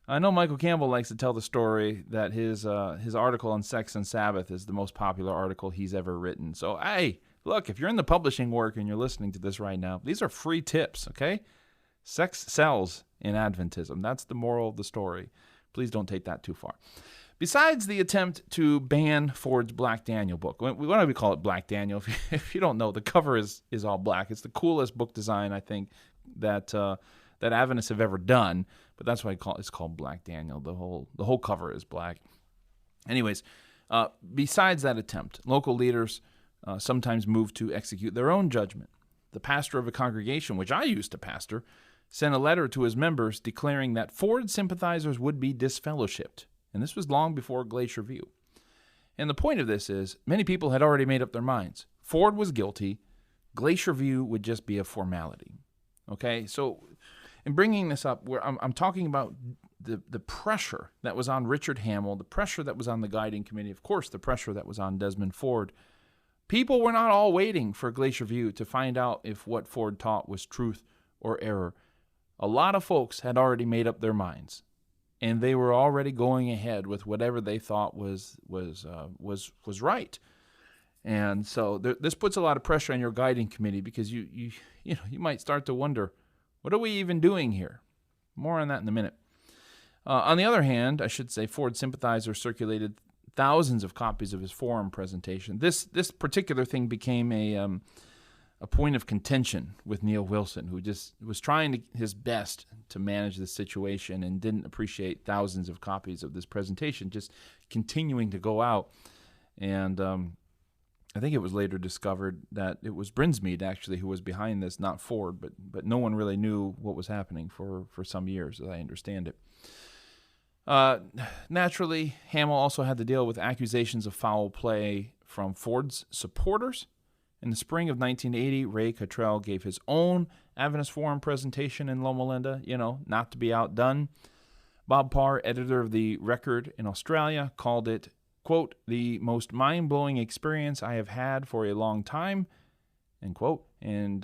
[SPEAKER 2] I know Michael Campbell likes to tell the story that his article on sex and Sabbath is the most popular article he's ever written. So, hey, look, if you're in the publishing work and you're listening to this right now, these are free tips, okay? Sex sells in Adventism. That's the moral of the story. Please don't take that too far. Besides the attempt to ban Ford's Black Daniel book, why do we call it Black Daniel? If you don't know, the cover is all black. It's the coolest book design, I think, that Adventists have ever done. But that's why it's called Black Daniel. The whole cover is black. Anyways, besides that attempt, local leaders sometimes move to execute their own judgment. The pastor of a congregation, which I used to pastor, sent a letter to his members declaring that Ford sympathizers would be disfellowshipped. And this was long before Glacier View. And the point of this is, many people had already made up their minds. Ford was guilty. Glacier View would just be a formality. Okay, so in bringing this up, I'm talking about the pressure that was on Richard Howell, the pressure that was on the guiding committee, of course, the pressure that was on Desmond Ford. People were not all waiting for Glacier View to find out if what Ford taught was truth or error. A lot of folks had already made up their minds, and they were already going ahead with whatever they thought was right. And so this puts a lot of pressure on your guiding committee, because you might start to wonder, what are we even doing here? More on that in a minute. On the other hand, I should say, Ford sympathizers circulated thousands of copies of his forum presentation. This particular thing became a point of contention with Neil Wilson, who just was trying his best to manage the situation and didn't appreciate thousands of copies of this presentation just continuing to go out. And I think it was later discovered that it was Brinsmead, actually, who was behind this, not Ford, but no one really knew what was happening for some years, as I understand it. Naturally, Howell also had to deal with accusations of foul play from Ford's supporters. In the spring of 1980, Ray Cottrell gave his own Adventist Forum presentation in Loma Linda, not to be outdone. Bob Parr, editor of the Record in Australia, called it, quote, the most mind-blowing experience I have had for a long time, end quote. And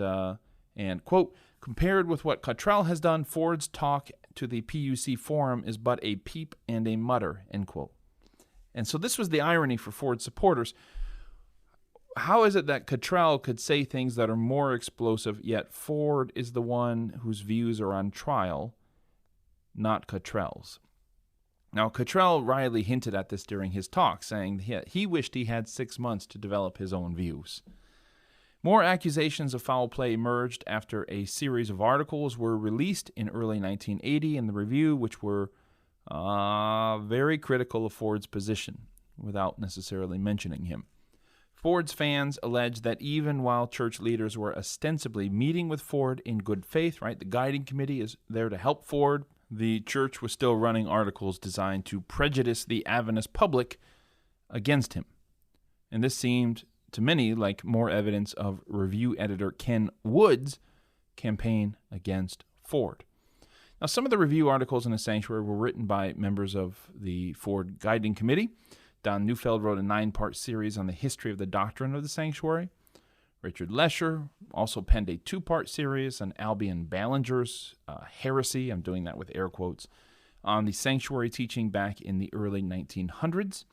[SPEAKER 2] quote, compared with what Cottrell has done, Ford's talk to the PUC Forum is but a peep and a mutter, end quote. And so this was the irony for Ford supporters. How is it that Cottrell could say things that are more explosive, yet Ford is the one whose views are on trial, not Cottrell's? Now, Cottrell wryly hinted at this during his talk, saying he wished he had 6 months to develop his own views. More accusations of foul play emerged after a series of articles were released in early 1980 in the Review, which were very critical of Ford's position, without necessarily mentioning him. Ford's fans alleged that even while church leaders were ostensibly meeting with Ford in good faith, right, the guiding committee is there to help Ford, the church was still running articles designed to prejudice the Adventist public against him. And this seemed to many like more evidence of Review editor Ken Wood's campaign against Ford. Now, some of the Review articles in the Sanctuary were written by members of the Ford Guiding Committee. Don Neufeld wrote a 9-part series on the history of the doctrine of the Sanctuary. Richard Lesher also penned a 2-part series on Albion Ballinger's heresy, I'm doing that with air quotes, on the Sanctuary teaching back in the early 1900s.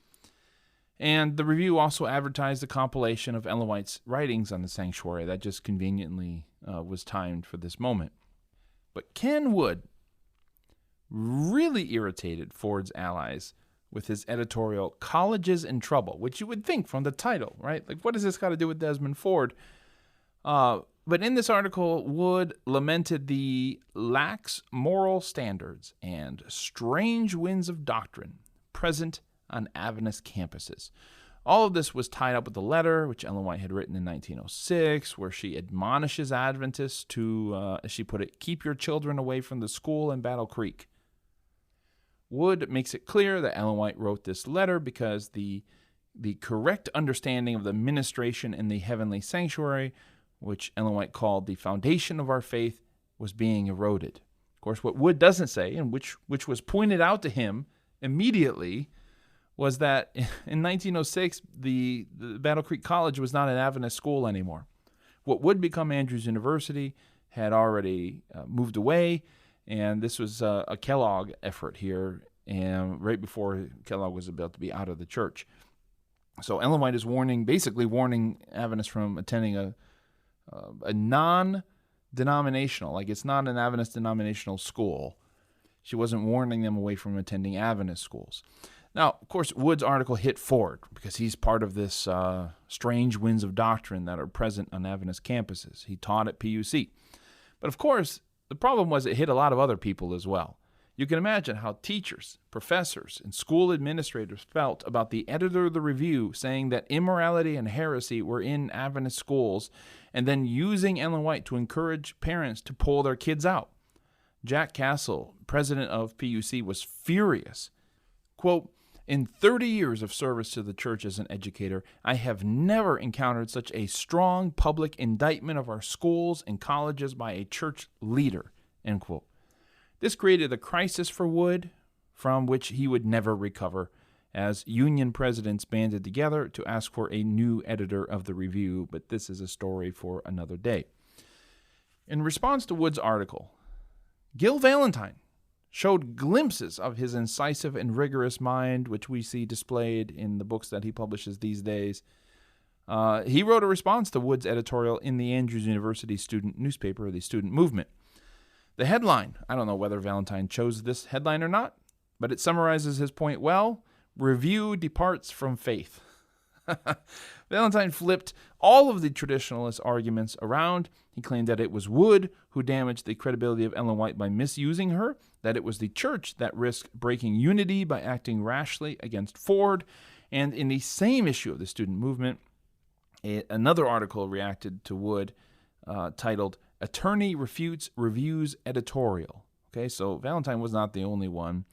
[SPEAKER 2] And the Review also advertised a compilation of Ellen White's writings on the Sanctuary that just conveniently was timed for this moment. But Ken Wood really irritated Ford's allies with his editorial, Colleges in Trouble, which you would think from the title, right? Like, what does this got to do with Desmond Ford? But in this article, Wood lamented the lax moral standards and strange winds of doctrine present on Adventist campuses. All of this was tied up with a letter which Ellen White had written in 1906, where she admonishes Adventists to, as she put it, keep your children away from the school in Battle Creek. Wood makes it clear that Ellen White wrote this letter because the correct understanding of the ministration in the heavenly sanctuary, which Ellen White called the foundation of our faith, was being eroded. Of course, what Wood doesn't say, and which was pointed out to him immediately, was that in 1906, the Battle Creek College was not an Adventist school anymore. What would become Andrews University had already moved away, and this was a Kellogg effort here, and right before Kellogg was about to be out of the church. So Ellen White is basically warning Adventists from attending a non-denominational, like it's not an Adventist denominational school. She wasn't warning them away from attending Adventist schools. Now, of course, Wood's article hit Ford because he's part of this strange winds of doctrine that are present on Adventist campuses. He taught at PUC. But of course, the problem was it hit a lot of other people as well. You can imagine how teachers, professors, and school administrators felt about the editor of the review saying that immorality and heresy were in Adventist schools and then using Ellen White to encourage parents to pull their kids out. Jack Castle, president of PUC, was furious. Quote, "In 30 years of service to the church as an educator, I have never encountered such a strong public indictment of our schools and colleges by a church leader," end quote. This created a crisis for Wood from which he would never recover, as union presidents banded together to ask for a new editor of the review, but this is a story for another day. In response to Wood's article, Gil Valentine showed glimpses of his incisive and rigorous mind, which we see displayed in the books that he publishes these days. He wrote a response to Wood's editorial in the Andrews University student newspaper, the Student Movement. The headline, I don't know whether Valentine chose this headline or not, but it summarizes his point well: "Review departs from faith." Valentine flipped all of the traditionalist arguments around. He claimed that it was Wood who damaged the credibility of Ellen White by misusing her, that it was the church that risked breaking unity by acting rashly against Ford, and in the same issue of the Student Movement, another article reacted to Wood titled, "Attorney Refutes Review's Editorial." Okay, so Valentine was not the only one.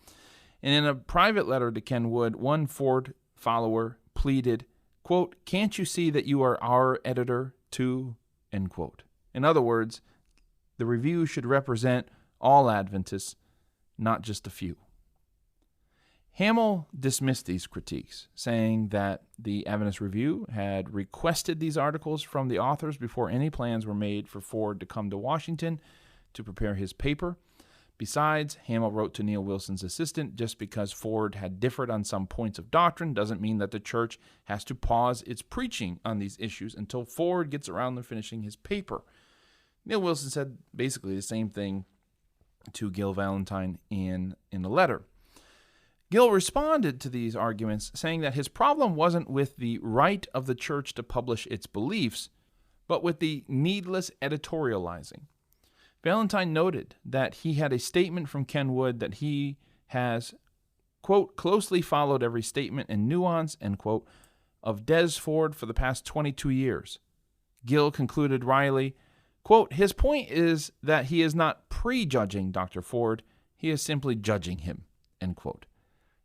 [SPEAKER 2] And in a private letter to Ken Wood, one Ford follower pleaded, quote, "Can't you see that you are our editor too?" End quote. In other words, the review should represent all Adventists, not just a few. Howell dismissed these critiques, saying that the Adventist Review had requested these articles from the authors before any plans were made for Ford to come to Washington to prepare his paper. Besides, Howell wrote to Neil Wilson's assistant, just because Ford had differed on some points of doctrine doesn't mean that the church has to pause its preaching on these issues until Ford gets around to finishing his paper. Neil Wilson said basically the same thing to Gil Valentine in a letter. Gil responded to these arguments, saying that his problem wasn't with the right of the church to publish its beliefs, but with the needless editorializing. Valentine noted that he had a statement from Ken Wood that he has, quote, "closely followed every statement and nuance," end quote, of Des Ford for the past 22 years. Gil concluded wryly, quote, "His point is that he is not prejudging Dr. Ford, he is simply judging him," end quote.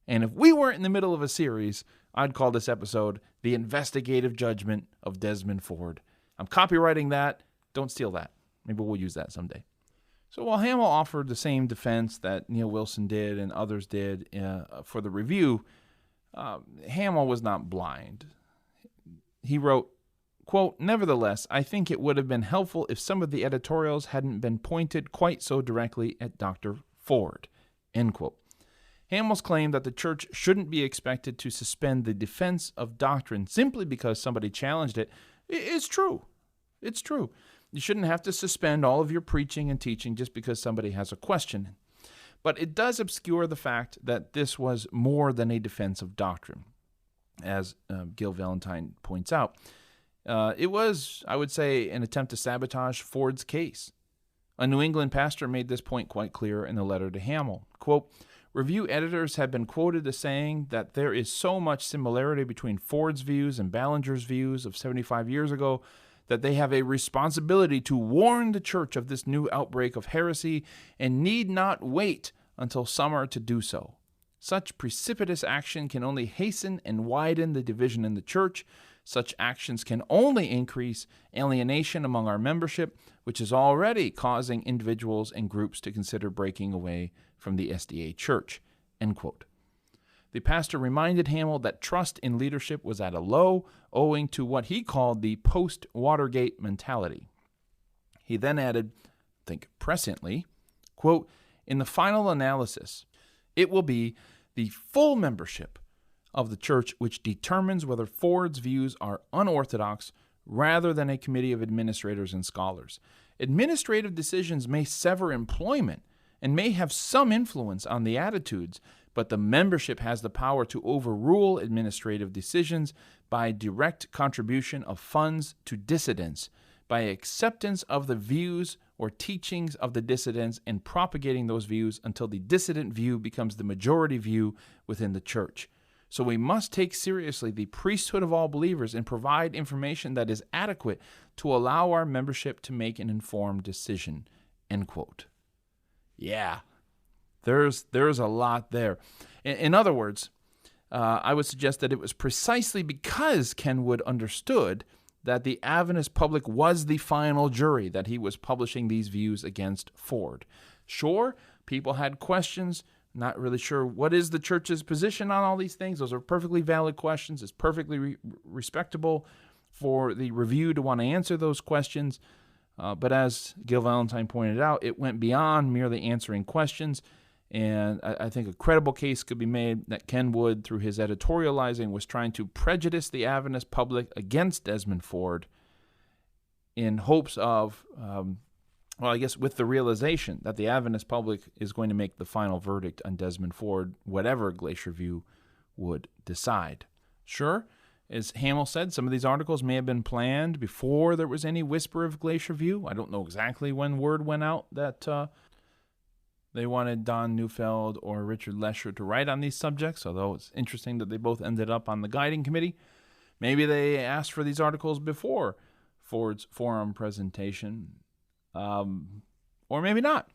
[SPEAKER 2] And if we weren't in the middle of a series, I'd call this episode The Investigative Judgment of Desmond Ford. I'm copywriting that. Don't steal that. Maybe we'll use that someday. So while Howell offered the same defense that Neil Wilson did and others did for the review, Howell was not blind. He wrote, quote, "Nevertheless, I think it would have been helpful if some of the editorials hadn't been pointed quite so directly at Dr. Ford," end quote. Howell's claim that the church shouldn't be expected to suspend the defense of doctrine simply because somebody challenged it is true. It's true. You shouldn't have to suspend all of your preaching and teaching just because somebody has a question. But it does obscure the fact that this was more than a defense of doctrine, as Gil Valentine points out. It was, I would say, an attempt to sabotage Ford's case. A New England pastor made this point quite clear in a letter to Howell. Quote, "Review editors have been quoted as saying that there is so much similarity between Ford's views and Ballinger's views of 75 years ago that they have a responsibility to warn the church of this new outbreak of heresy and need not wait until summer to do so. Such precipitous action can only hasten and widen the division in the church. Such actions can only increase alienation among our membership, which is already causing individuals and groups to consider breaking away from the SDA church," end quote. The pastor reminded Howell that trust in leadership was at a low, owing to what he called the post-Watergate mentality. He then added, think presciently, quote, "In the final analysis, it will be the full membership of the church which determines whether Ford's views are unorthodox rather than a committee of administrators and scholars. Administrative decisions may sever employment and may have some influence on the attitudes, but the membership has the power to overrule administrative decisions by direct contribution of funds to dissidents, by acceptance of the views or teachings of the dissidents and propagating those views until the dissident view becomes the majority view within the church. So we must take seriously the priesthood of all believers and provide information that is adequate to allow our membership to make an informed decision." End quote. Yeah, there's a lot there. In other words, I would suggest that it was precisely because Kenwood understood that the Adventist public was the final jury that he was publishing these views against Ford. Sure, people had questions, not really sure what is the church's position on all these things. Those are perfectly valid questions. It's perfectly respectable for the review to want to answer those questions. But as Gil Valentine pointed out, it went beyond merely answering questions. And I think a credible case could be made that Kenwood, through his editorializing, was trying to prejudice the Adventist public against Desmond Ford in hopes of, with the realization that the Adventist public is going to make the final verdict on Desmond Ford, whatever Glacier View would decide. Sure, as Howell said, some of these articles may have been planned before there was any whisper of Glacier View. I don't know exactly when word went out that they wanted Don Neufeld or Richard Lesher to write on these subjects, although it's interesting that they both ended up on the guiding committee. Maybe they asked for these articles before Ford's forum presentation, or maybe not.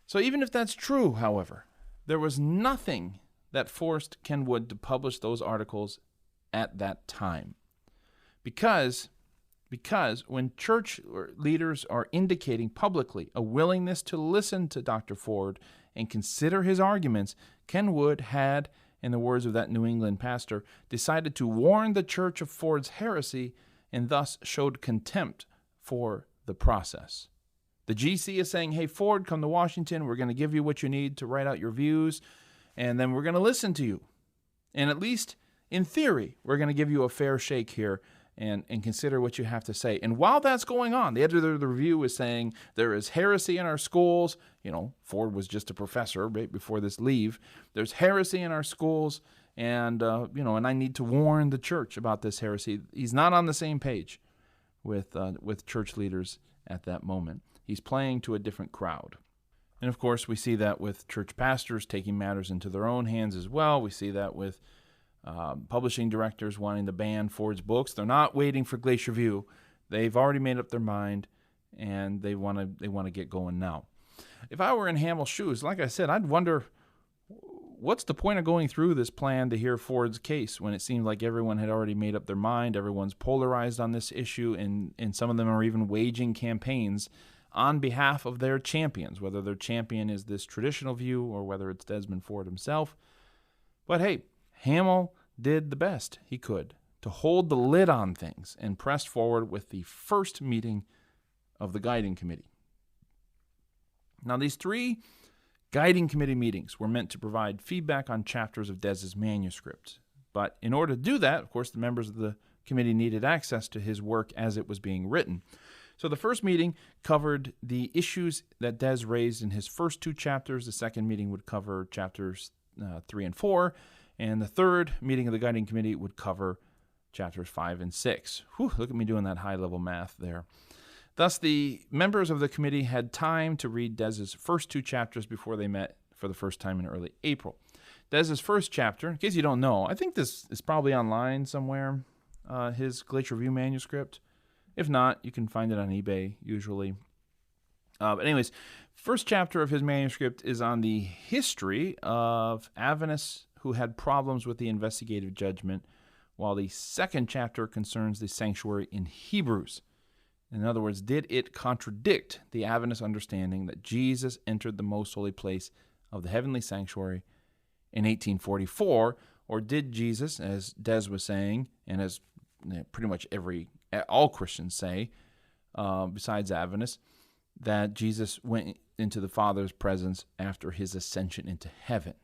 [SPEAKER 2] So even if that's true, however, there was nothing that forced Kenwood to publish those articles at that time. Because when church leaders are indicating publicly a willingness to listen to Dr. Ford and consider his arguments, Kenwood had, in the words of that New England pastor, decided to warn the church of Ford's heresy and thus showed contempt for the process. The GC is saying, hey, Ford, come to Washington. We're going to give you what you need to write out your views, and then we're going to listen to you. And at least in theory, we're going to give you a fair shake here and consider what you have to say. And while that's going on, the editor of the review is saying there is heresy in our schools. You know, Ford was just a professor right before this leave. There's heresy in our schools, and and I need to warn the church about this heresy. He's not on the same page with church leaders at that moment. He's playing to a different crowd. And of course, we see that with church pastors taking matters into their own hands as well. We see that with publishing directors wanting to ban Ford's books. They're not waiting for Glacier View. They've already made up their mind, and they want to get going now. If I were in Howell's shoes, like I said, I'd wonder, what's the point of going through this plan to hear Ford's case when it seemed like everyone had already made up their mind, everyone's polarized on this issue, and some of them are even waging campaigns on behalf of their champions, whether their champion is this traditional view or whether it's Desmond Ford himself. But hey, Howell did the best he could to hold the lid on things and pressed forward with the first meeting of the guiding committee. Now, these 3 guiding committee meetings were meant to provide feedback on chapters of Des's manuscript. But in order to do that, of course, the members of the committee needed access to his work as it was being written. So the first meeting covered the issues that Des raised in his first 2 chapters. The second meeting would cover chapters 3 and 4. And the third meeting of the guiding committee would cover chapters 5 and 6. Whew, look at me doing that high-level math there. Thus, the members of the committee had time to read Des's first 2 chapters before they met for the first time in early April. Des's first chapter, in case you don't know, I think this is probably online somewhere, his Glacier View manuscript. If not, you can find it on eBay, usually. But anyways, first chapter of his manuscript is on the history of Adventists who had problems with the investigative judgment, while the second chapter concerns the sanctuary in Hebrews. In other words, did it contradict the Adventist understanding that Jesus entered the most holy place of the heavenly sanctuary in 1844, or did Jesus, as Des was saying, and as pretty much all Christians say, besides Adventists, that Jesus went into the Father's presence after his ascension into heaven?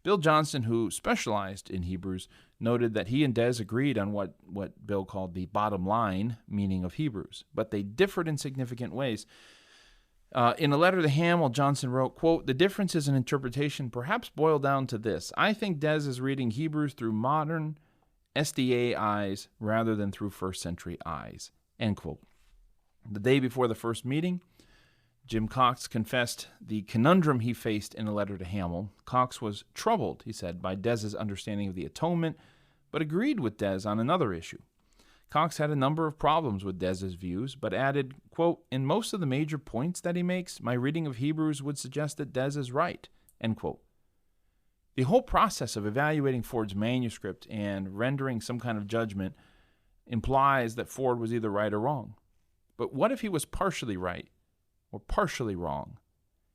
[SPEAKER 2] Bill Johnson, who specialized in Hebrews, noted that he and Des agreed on what Bill called the bottom line meaning of Hebrews, but they differed in significant ways. In a letter to Howell, Johnson wrote, quote, "The differences in interpretation perhaps boil down to this. I think Des is reading Hebrews through modern SDA eyes rather than through first century eyes," end quote. The day before the first meeting, Jim Cox confessed the conundrum he faced in a letter to Howell. Cox was troubled, he said, by Des's understanding of the atonement, but agreed with Des on another issue. Cox had a number of problems with Des's views, but added, quote, "In most of the major points that he makes, my reading of Hebrews would suggest that Des is right," end quote. The whole process of evaluating Ford's manuscript and rendering some kind of judgment implies that Ford was either right or wrong. But what if he was partially right or partially wrong?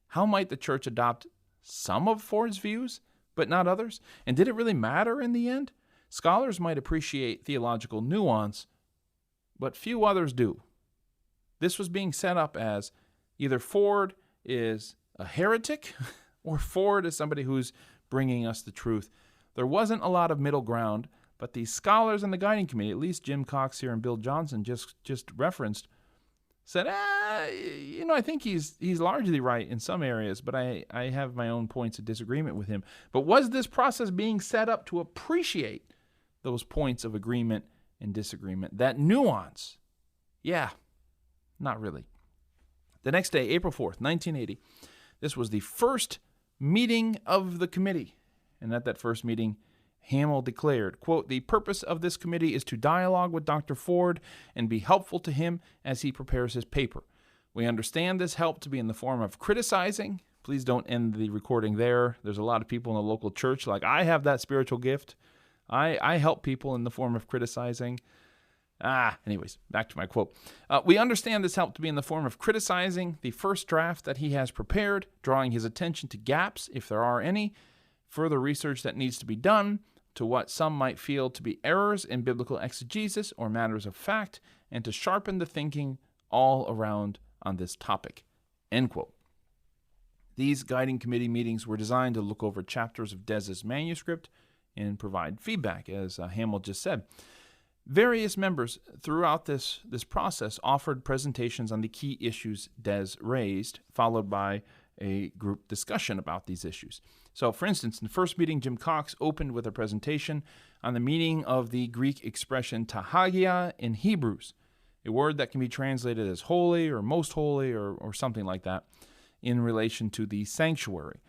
[SPEAKER 2] How might the church adopt some of Ford's views, but not others? And did it really matter in the end? Scholars might appreciate theological nuance, but few others do. This was being set up as either Ford is a heretic or Ford is somebody who's bringing us the truth. There wasn't a lot of middle ground, but the scholars in the guiding committee, at least Jim Cox here and Bill Johnson just referenced, said, I think he's largely right in some areas, but I have my own points of disagreement with him. But was this process being set up to appreciate those points of agreement and disagreement, that nuance? Yeah, not really. The next day, April 4th, 1980, this was the first meeting of the committee. And at that first meeting, Howell declared, quote, "The purpose of this committee is to dialogue with Dr. Ford and be helpful to him as he prepares his paper. We understand this help to be in the form of criticizing." Please don't end the recording there. There's a lot of people in the local church like, I have that spiritual gift. I help people in the form of criticizing. Anyways, back to my quote. "We understand this help to be in the form of criticizing the first draft that he has prepared, drawing his attention to gaps, if there are any, further research that needs to be done, to what some might feel to be errors in biblical exegesis or matters of fact, and to sharpen the thinking all around on this topic," end quote. These guiding committee meetings were designed to look over chapters of Des's manuscript and provide feedback, as Howell just said. Various members throughout this process offered presentations on the key issues Des raised, followed by a group discussion about these issues. So, for instance, in the first meeting, Jim Cox opened with a presentation on the meaning of the Greek expression tahagia in Hebrews, a word that can be translated as holy or most holy or something like that, in relation to the sanctuary.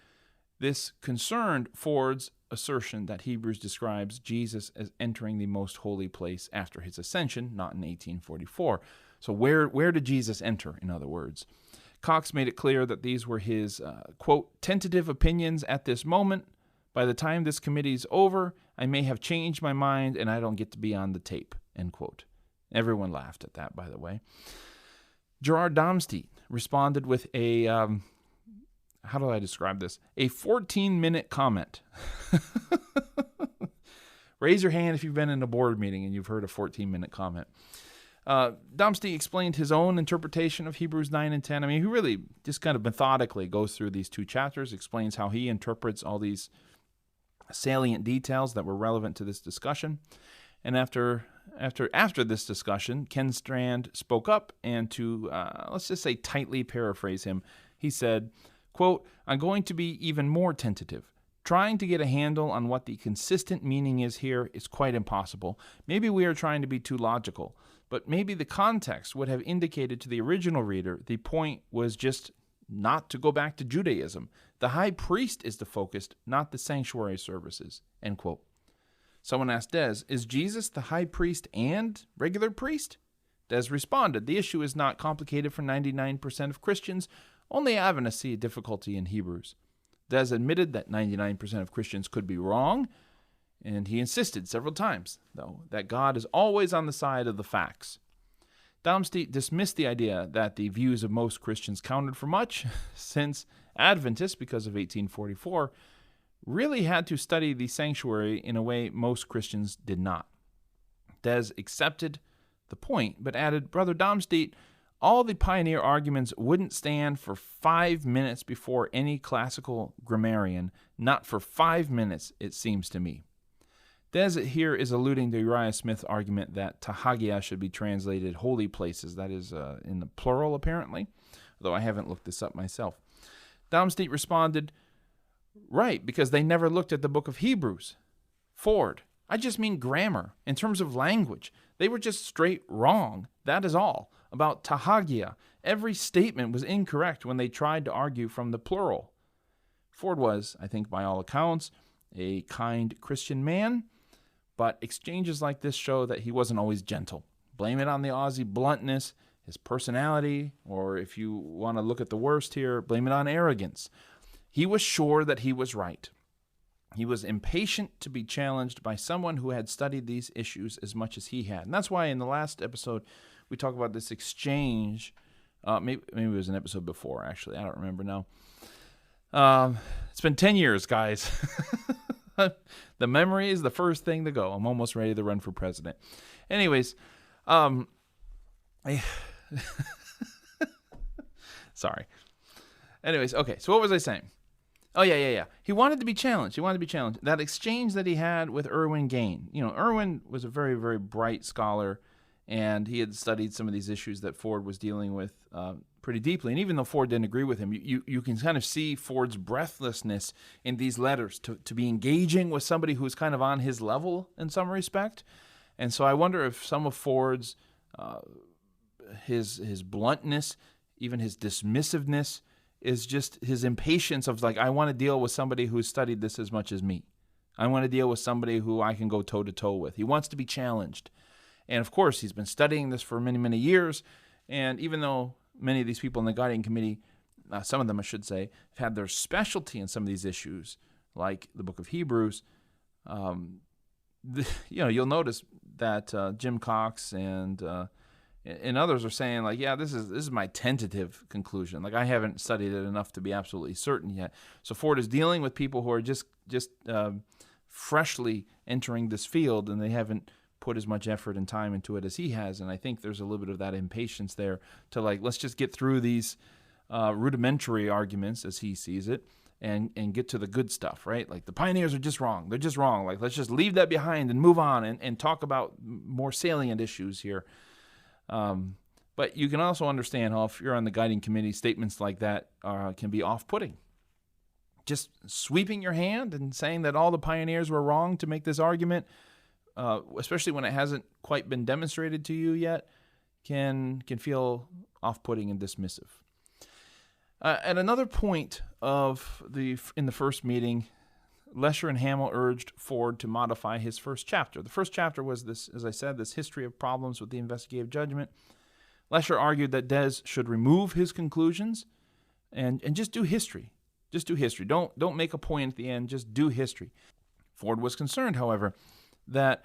[SPEAKER 2] This concerned Ford's assertion that Hebrews describes Jesus as entering the most holy place after his ascension, not in 1844. So where did Jesus enter, in other words? Cox made it clear that these were his, quote, "tentative opinions at this moment. By the time this committee's over, I may have changed my mind and I don't get to be on the tape," end quote. Everyone laughed at that, by the way. Gerard Domstedt responded with a, how do I describe this? A 14-minute comment. Raise your hand if you've been in a board meeting and you've heard a 14-minute comment. Domstedt explained his own interpretation of Hebrews 9 and 10. I mean, he really just kind of methodically goes through these two chapters, explains how he interprets all these salient details that were relevant to this discussion. And after this discussion, Ken Strand spoke up, and to, let's just say, tightly paraphrase him, he said, quote, "I'm going to be even more tentative. Trying to get a handle on what the consistent meaning is here is quite impossible. Maybe we are trying to be too logical, but maybe the context would have indicated to the original reader the point was just not to go back to Judaism. The high priest is the focus, not the sanctuary services," end quote. Someone asked Des, "Is Jesus the high priest and regular priest?" Des responded, "The issue is not complicated for 99% of Christians. Only Adventists see a difficulty in Hebrews." Des admitted that 99% of Christians could be wrong, and he insisted several times, though, that God is always on the side of the facts. Domstedt dismissed the idea that the views of most Christians counted for much, since Adventists, because of 1844, really had to study the sanctuary in a way most Christians did not. Des accepted the point, but added, Brother Domstedt, all the pioneer arguments wouldn't stand for 5 minutes before any classical grammarian, not for 5 minutes, it seems to me. Des here is alluding to Uriah Smith's argument that Tahagia should be translated holy places, that is in the plural apparently, though I haven't looked this up myself. Domstedt responded, right, because they never looked at the book of Hebrews. Ford, I just mean grammar, in terms of language. They were just straight wrong, that is all. About Tahagia, every statement was incorrect when they tried to argue from the plural. Ford was, I think by all accounts, a kind Christian man, but exchanges like this show that he wasn't always gentle. Blame it on the Aussie bluntness, his personality, or if you want to look at the worst here, blame it on arrogance. He was sure that he was right. He was impatient to be challenged by someone who had studied these issues as much as he had. And that's why in the last episode, we talk about this exchange. Maybe it was an episode before, actually. I don't remember now. It's been 10 years, guys. The memory is the first thing to go. I'm almost ready to run for president. Anyways, sorry. Anyways, okay, so what was I saying? Oh, yeah. He wanted to be challenged. That exchange that he had with Erwin Gain. You know, Erwin was a very, very bright scholar, and he had studied some of these issues that Ford was dealing with pretty deeply. And even though Ford didn't agree with him, you can kind of see Ford's breathlessness in these letters to be engaging with somebody who's kind of on his level in some respect. And so I wonder if some of Ford's, his bluntness, even his dismissiveness, is just his impatience of like, I want to deal with somebody who's studied this as much as me. I want to deal with somebody who I can go toe-to-toe with. He wants to be challenged. And of course, he's been studying this for many, many years. And even though many of these people in the guiding committee, some of them I should say, have had their specialty in some of these issues, like the book of Hebrews, you'll notice that Jim Cox and others are saying, like, yeah, this is my tentative conclusion. Like, I haven't studied it enough to be absolutely certain yet. So Ford is dealing with people who are just freshly entering this field, and they haven't put as much effort and time into it as he has. And I think there's a little bit of that impatience there to, like, let's just get through these rudimentary arguments, as he sees it, and get to the good stuff, right? Like, the pioneers are just wrong. They're just wrong. Like, let's just leave that behind and move on and talk about more salient issues here. But you can also understand how if you're on the guiding committee, statements like that can be off-putting. Just sweeping your hand and saying that all the pioneers were wrong to make this argument, especially when it hasn't quite been demonstrated to you yet, can feel off-putting and dismissive. At another point in the first meeting, Lesher and Howell urged Ford to modify his first chapter. The first chapter was this, as I said, this history of problems with the investigative judgment. Lesher argued that Des should remove his conclusions and just do history. Just do history. Don't make a point at the end. Just do history. Ford was concerned, however, that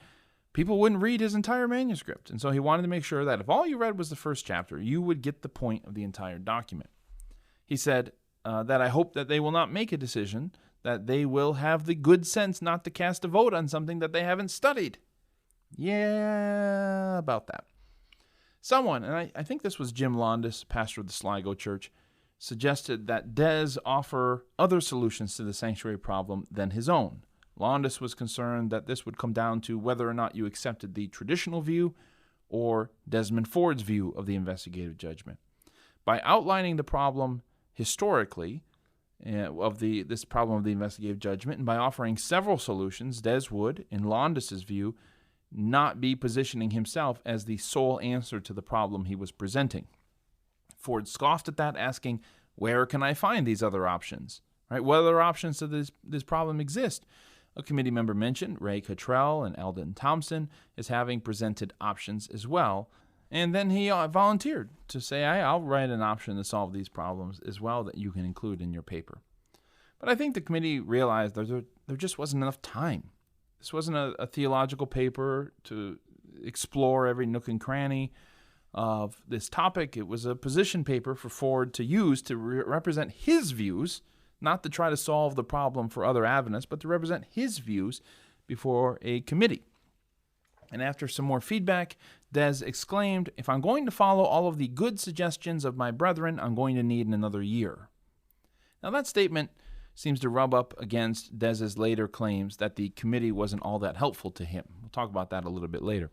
[SPEAKER 2] people wouldn't read his entire manuscript, and so he wanted to make sure that if all you read was the first chapter, you would get the point of the entire document. He said that I hope that they will not make a decision that they will have the good sense not to cast a vote on something that they haven't studied. Yeah, about that. Someone, and I think this was Jim Londas, pastor of the Sligo Church, suggested that Des offer other solutions to the sanctuary problem than his own. Londas was concerned that this would come down to whether or not you accepted the traditional view or Desmond Ford's view of the investigative judgment. By outlining the problem historically, of this problem of the investigative judgment, and by offering several solutions, Des would, in Londas's view, not be positioning himself as the sole answer to the problem he was presenting. Ford scoffed at that, asking, where can I find these other options? Right? What other options to this problem exist? A committee member mentioned Ray Cottrell and Eldon Thompson as having presented options as well. And then he volunteered to say, I'll write an option to solve these problems as well that you can include in your paper. But I think the committee realized there just wasn't enough time. This wasn't a theological paper to explore every nook and cranny of this topic. It was a position paper for Ford to use to represent his views, not to try to solve the problem for other Adventists, but to represent his views before a committee. And after some more feedback, Des exclaimed, "If I'm going to follow all of the good suggestions of my brethren, I'm going to need another year." Now that statement seems to rub up against Des's later claims that the committee wasn't all that helpful to him. We'll talk about that a little bit later.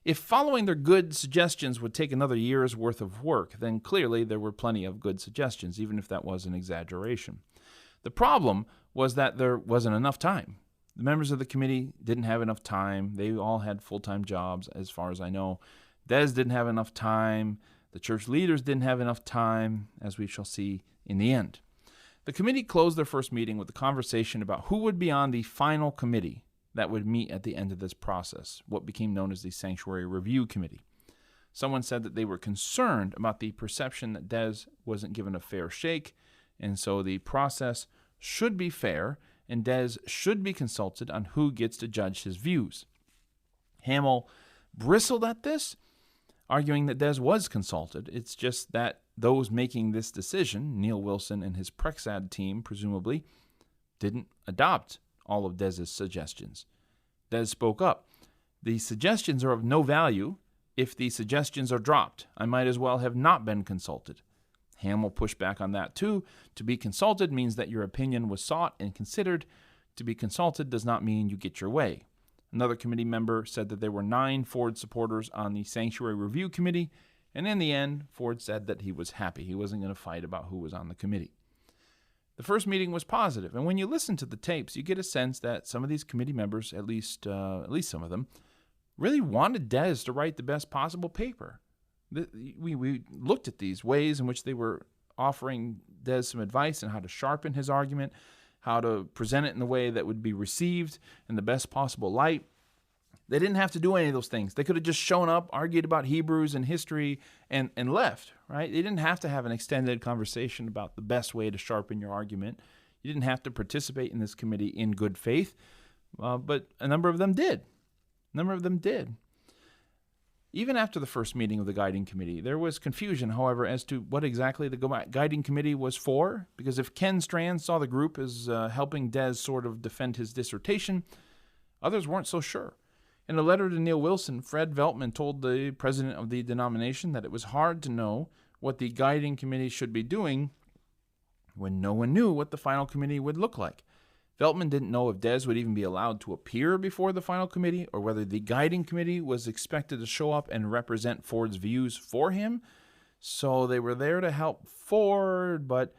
[SPEAKER 2] If following their good suggestions would take another year's worth of work, then clearly there were plenty of good suggestions, even if that was an exaggeration. The problem was that there wasn't enough time. The members of the committee didn't have enough time. They all had full-time jobs, as far as I know. Des didn't have enough time. The church leaders didn't have enough time, as we shall see in the end. The committee closed their first meeting with a conversation about who would be on the final committee that would meet at the end of this process, what became known as the Sanctuary Review Committee. Someone said that they were concerned about the perception that Des wasn't given a fair shake, and so the process should be fair, and Des should be consulted on who gets to judge his views. Howell bristled at this, arguing that Des was consulted. It's just that those making this decision, Neil Wilson and his Prexad team, presumably, didn't adopt all of Des's suggestions. Des spoke up. "The suggestions are of no value if the suggestions are dropped. I might as well have not been consulted." Howell pushed back on that too. To be consulted means that your opinion was sought and considered. To be consulted does not mean you get your way. Another committee member said that there were 9 Ford supporters on the Sanctuary Review Committee, and in the end, Ford said that he was happy. He wasn't going to fight about who was on the committee. The first meeting was positive, and when you listen to the tapes, you get a sense that some of these committee members, at least some of them, really wanted Des to write the best possible paper. We looked at these ways in which they were offering Des some advice on how to sharpen his argument, how to present it in a way that would be received in the best possible light. They didn't have to do any of those things. They could have just shown up, argued about Hebrews and history, and left, right? They didn't have to have an extended conversation about the best way to sharpen your argument. You didn't have to participate in this committee in good faith, but a number of them did. Even after the first meeting of the guiding committee, there was confusion, however, as to what exactly the guiding committee was for, because if Ken Strand saw the group as helping Des sort of defend his dissertation, others weren't so sure. In a letter to Neil Wilson, Fred Veltman told the president of the denomination that it was hard to know what the guiding committee should be doing when no one knew what the final committee would look like. Veltman didn't know if Des would even be allowed to appear before the final committee or whether the guiding committee was expected to show up and represent Ford's views for him. So they were there to help Ford, but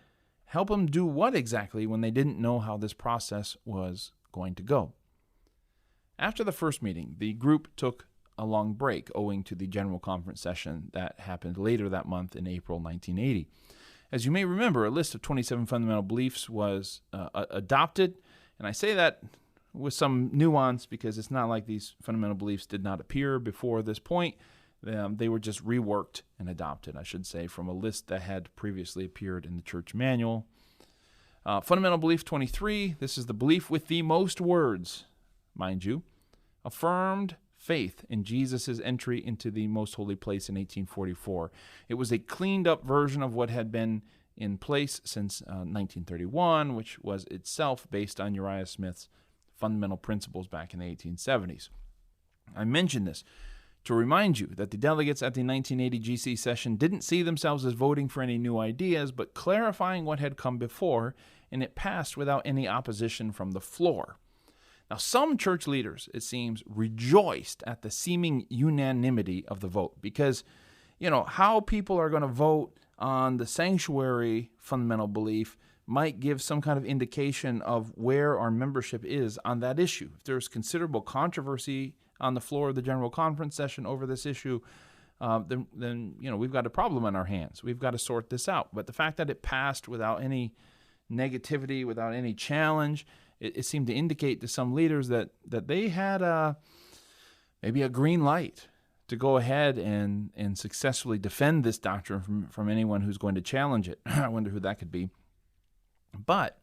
[SPEAKER 2] help him do what exactly when they didn't know how this process was going to go? After the first meeting, the group took a long break owing to the general conference session that happened later that month in April 1980. As you may remember, a list of 27 fundamental beliefs was adopted, and I say that with some nuance because it's not like these fundamental beliefs did not appear before this point. They were just reworked and adopted, I should say, from a list that had previously appeared in the church manual. Fundamental belief 23, this is the belief with the most words, mind you, affirmed faith in Jesus' entry into the most holy place in 1844. It was a cleaned-up version of what had been in place since 1931, which was itself based on Uriah Smith's fundamental principles back in the 1870s. I mention this to remind you that the delegates at the 1980 GC session didn't see themselves as voting for any new ideas, but clarifying what had come before, and it passed without any opposition from the floor. Now, some church leaders, it seems, rejoiced at the seeming unanimity of the vote because, how people are going to vote on the sanctuary fundamental belief might give some kind of indication of where our membership is on that issue. If there's considerable controversy on the floor of the general conference session over this issue, then we've got a problem on our hands. We've got to sort this out. But the fact that it passed without any negativity, without any challenge, it seemed to indicate to some leaders that they had maybe a green light to go ahead and successfully defend this doctrine from anyone who's going to challenge it. I wonder who that could be. But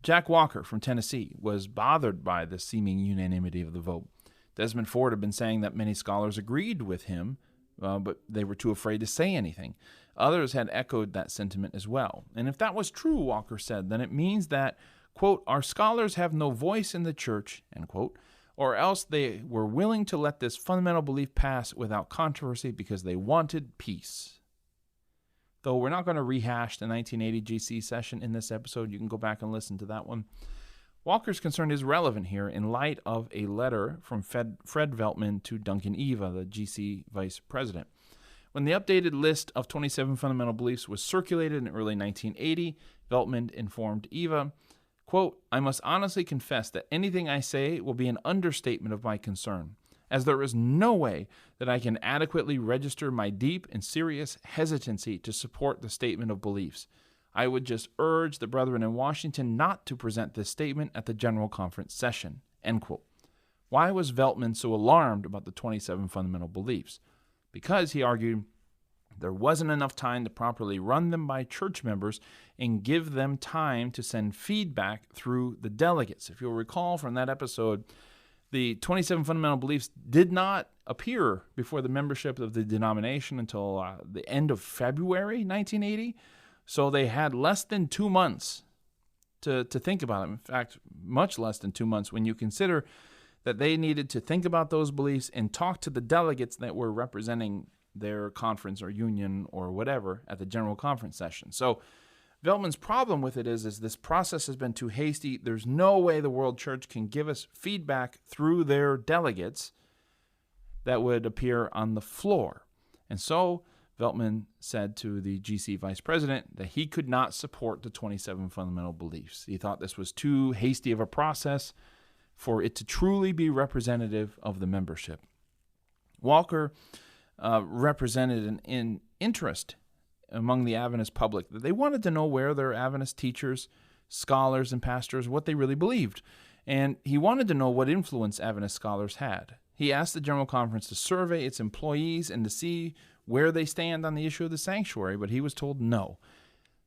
[SPEAKER 2] Jack Walker from Tennessee was bothered by the seeming unanimity of the vote. Desmond Ford had been saying that many scholars agreed with him but they were too afraid to say anything. Others had echoed that sentiment as well. And if that was true, Walker said, then it means that, quote, our scholars have no voice in the church, end quote, or else they were willing to let this fundamental belief pass without controversy because they wanted peace. Though we're not going to rehash the 1980 GC session in this episode, you can go back and listen to that one. Walker's concern is relevant here in light of a letter from Fred Veltman to Duncan Eva, the GC vice president. When the updated list of 27 fundamental beliefs was circulated in early 1980, Veltman informed Eva, quote, I must honestly confess that anything I say will be an understatement of my concern, as there is no way that I can adequately register my deep and serious hesitancy to support the statement of beliefs. I would just urge the brethren in Washington not to present this statement at the General Conference session, end quote. Why was Veltman so alarmed about the 27 fundamental beliefs? Because, he argued, there wasn't enough time to properly run them by church members and give them time to send feedback through the delegates. If you'll recall from that episode, the 27 fundamental beliefs did not appear before the membership of the denomination until the end of February 1980. So they had less than 2 months to think about it. In fact, much less than 2 months when you consider that they needed to think about those beliefs and talk to the delegates that were representing their conference or union or whatever at the General Conference session. So Veltman's problem with it is this process has been too hasty. There's no way the World Church can give us feedback through their delegates that would appear on the floor. And so Veltman said to the GC vice president that he could not support the 27 fundamental beliefs. He thought this was too hasty of a process for it to truly be representative of the membership. Walker represented an interest among the Adventist public that they wanted to know where their Adventist teachers, scholars, and pastors, what they really believed. And he wanted to know what influence Adventist scholars had. He asked the General Conference to survey its employees and to see where they stand on the issue of the sanctuary, but he was told no.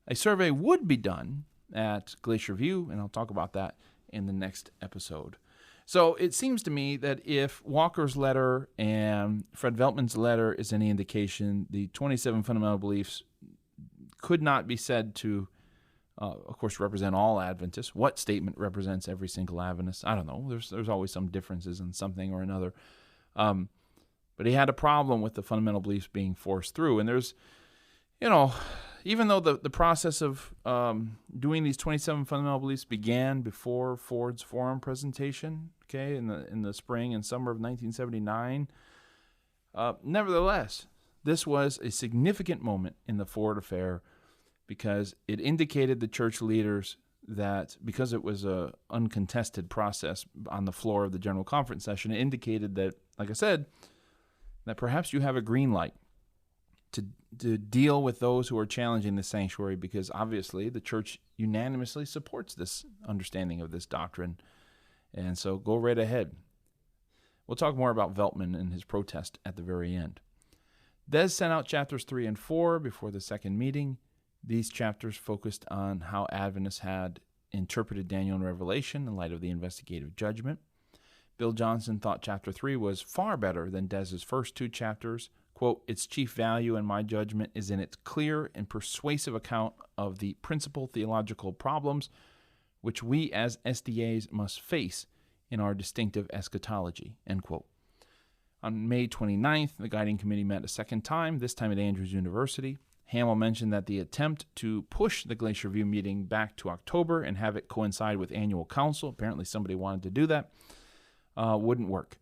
[SPEAKER 2] A survey would be done at Glacier View, and I'll talk about that in the next episode. So it seems to me that if Walker's letter and Fred Veltman's letter is any indication, the 27 fundamental beliefs could not be said to, of course, represent all Adventists. What statement represents every single Adventist? I don't know. There's always some differences in something or another. But he had a problem with the fundamental beliefs being forced through. And there's, even though the process of doing these 27 fundamental beliefs began before Ford's forum presentation, okay, in the spring and summer of 1979, nevertheless, this was a significant moment in the Ford affair because it indicated the church leaders that because it was an uncontested process on the floor of the General Conference session, it indicated that, like I said, that perhaps you have a green light to deal with those who are challenging the sanctuary, because obviously the church unanimously supports this understanding of this doctrine. And so go right ahead. We'll talk more about Veltman and his protest at the very end. Des sent out chapters 3 and 4 before the second meeting. These chapters focused on how Adventists had interpreted Daniel and Revelation in light of the investigative judgment. Bill Johnson thought chapter 3 was far better than Des's first 2 chapters. Quote, its chief value in my judgment is in its clear and persuasive account of the principal theological problems which we as SDAs must face in our distinctive eschatology, end quote. On May 29th, the guiding committee met a second time, this time at Andrews University. Howell mentioned that the attempt to push the Glacier View meeting back to October and have it coincide with annual council, apparently somebody wanted to do that, wouldn't work.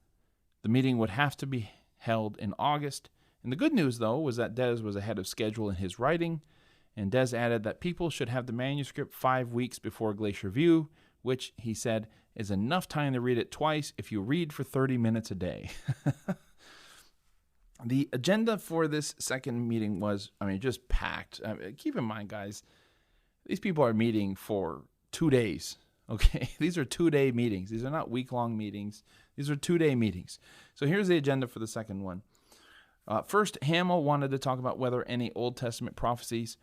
[SPEAKER 2] The meeting would have to be held in August. And the good news, though, was that Des was ahead of schedule in his writing, and Des added that people should have the manuscript 5 weeks before Glacier View, which, he said, is enough time to read it twice if you read for 30 minutes a day. The agenda for this second meeting was, just packed. Keep in mind, guys, these people are meeting for 2 days, okay? These are 2-day meetings. These are not week-long meetings. These are 2-day meetings. So here's the agenda for the second one. First, Howell wanted to talk about whether any Old Testament prophecies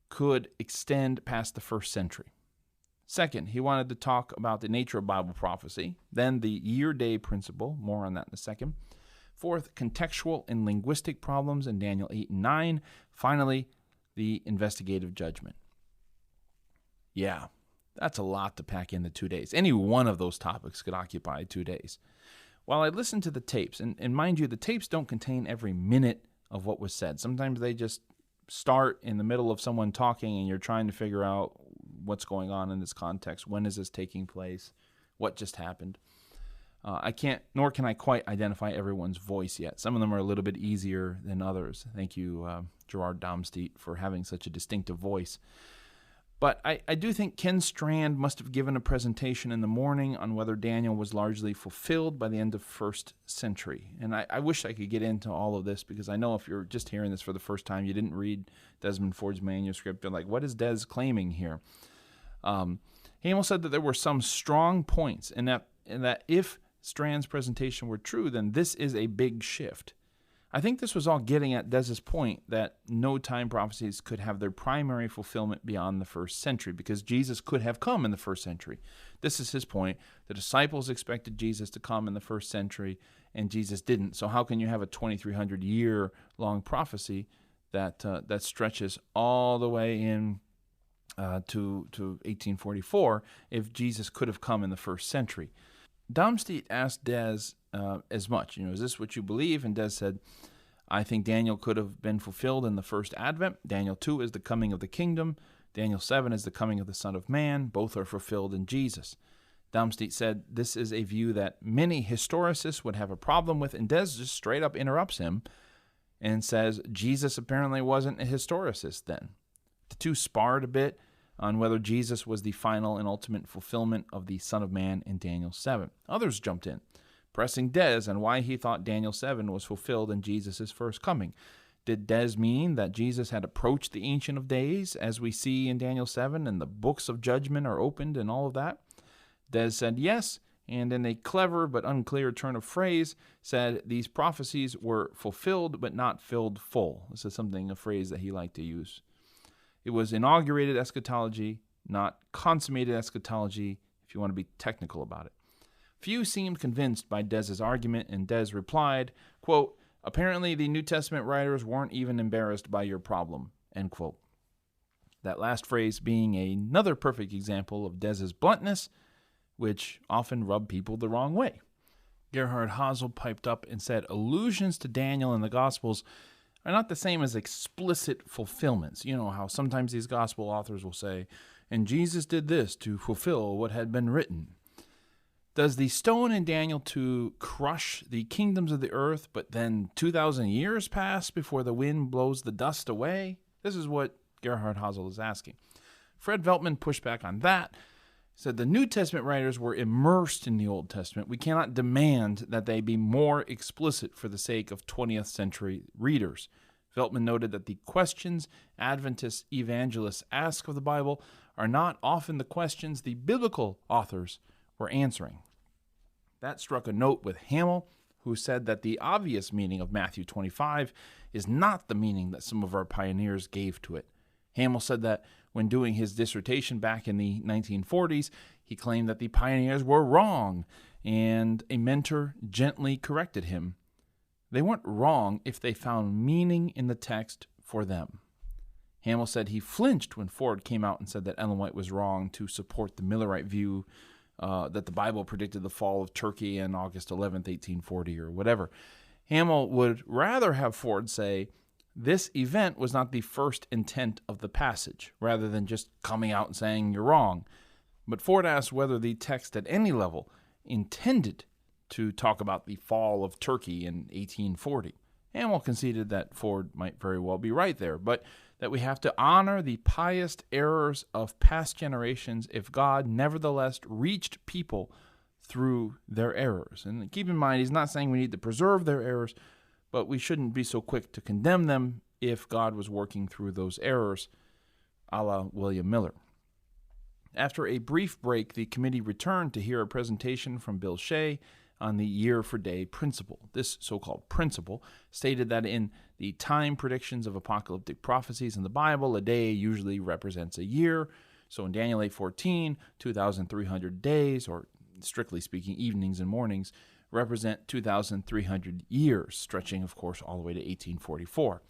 [SPEAKER 2] could extend past the first century. Second, he wanted to talk about the nature of Bible prophecy, then the year-day principle, more on that in a second. Fourth, contextual and linguistic problems in Daniel 8 and 9. Finally, the investigative judgment. Yeah, that's a lot to pack into 2 days. Any one of those topics could occupy 2 days. While I listened to the tapes, and mind you, the tapes don't contain every minute of what was said. Sometimes they just start in the middle of someone talking and you're trying to figure out what's going on in this context. When is this taking place? What just happened? I can't, nor can I quite identify everyone's voice yet. Some of them are a little bit easier than others. Thank you, Gerard Domstedt, for having such a distinctive voice. But I do think Ken Strand must have given a presentation in the morning on whether Daniel was largely fulfilled by the end of first century. And I wish I could get into all of this, because I know if you're just hearing this for the first time, you didn't read Desmond Ford's manuscript, you're like, what is Des claiming here? Howell said that there were some strong points, and that if Strand's presentation were true, then this is a big shift. I think this was all getting at Des's point that no time prophecies could have their primary fulfillment beyond the first century, because Jesus could have come in the first century. This is his point. The disciples expected Jesus to come in the first century, and Jesus didn't. So how can you have a 2,300-year-long prophecy that stretches all the way in to 1844 if Jesus could have come in the first century? Domstedt asked Des as much. Is this what you believe? And Des said, I think Daniel could have been fulfilled in the first advent. Daniel 2 is the coming of the kingdom. Daniel 7 is the coming of the Son of Man. Both are fulfilled in Jesus. Domstedt said this is a view that many historicists would have a problem with, and Des just straight up interrupts him and says Jesus apparently wasn't a historicist then. The two sparred a bit on whether Jesus was the final and ultimate fulfillment of the Son of Man in Daniel 7. Others jumped in, pressing Des on why he thought Daniel 7 was fulfilled in Jesus' first coming. Did Des mean that Jesus had approached the Ancient of Days, as we see in Daniel 7, and the books of judgment are opened and all of that? Des said yes, and in a clever but unclear turn of phrase, said these prophecies were fulfilled but not filled full. This is a phrase that he liked to use. It was inaugurated eschatology, not consummated eschatology, if you want to be technical about it. Few seemed convinced by Des's argument, and Des replied, quote, apparently the New Testament writers weren't even embarrassed by your problem, end quote. That last phrase being another perfect example of Des's bluntness, which often rubbed people the wrong way. Gerhard Hazel piped up and said allusions to Daniel in the Gospels are not the same as explicit fulfillments. You know how sometimes these gospel authors will say, and Jesus did this to fulfill what had been written. Does the stone in Daniel 2 crush the kingdoms of the earth, but then 2,000 years pass before the wind blows the dust away? This is what Gerhard Hazel is asking. Fred Veltman pushed back on that, said the New Testament writers were immersed in the Old Testament. We cannot demand that they be more explicit for the sake of 20th century readers. Veltman noted that the questions Adventist evangelists ask of the Bible are not often the questions the biblical authors were answering. That struck a note with Howell, who said that the obvious meaning of Matthew 25 is not the meaning that some of our pioneers gave to it. Howell said that when doing his dissertation back in the 1940s, he claimed that the pioneers were wrong, and a mentor gently corrected him. They weren't wrong if they found meaning in the text for them. Howell said he flinched when Ford came out and said that Ellen White was wrong to support the Millerite view that the Bible predicted the fall of Turkey on August 11th, 1840, or whatever. Howell would rather have Ford say, this event was not the first intent of the passage, rather than just coming out and saying you're wrong. But Ford asked whether the text at any level intended to talk about the fall of Turkey in 1840. Howell conceded that Ford might very well be right there, but that we have to honor the pious errors of past generations if God nevertheless reached people through their errors. And keep in mind, he's not saying we need to preserve their errors, but we shouldn't be so quick to condemn them if God was working through those errors, a la William Miller. After a brief break, the committee returned to hear a presentation from Bill Shea on the year-for-day principle. This so-called principle stated that in the time predictions of apocalyptic prophecies in the Bible, a day usually represents a year. So in Daniel 8:14, 2,300 days, or strictly speaking, evenings and mornings, represent 2,300 years, stretching, of course, all the way to 1844.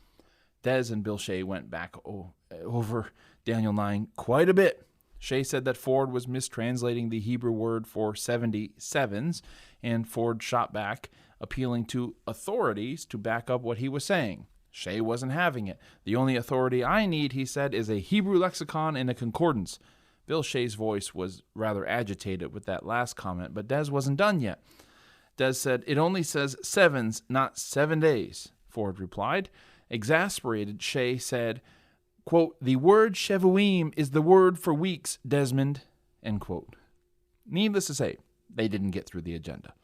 [SPEAKER 2] Des and Bill Shea went back over Daniel 9 quite a bit. Shea said that Ford was mistranslating the Hebrew word for 77s, and Ford shot back, appealing to authorities to back up what he was saying. Shea wasn't having it. The only authority I need, he said, is a Hebrew lexicon and a concordance. Bill Shea's voice was rather agitated with that last comment, but Des wasn't done yet. Des said, "It only says sevens, not 7 days," Ford replied. Exasperated, Shea said, quote, "The word Shevuim is the word for weeks, Desmond," end quote. Needless to say, they didn't get through the agenda.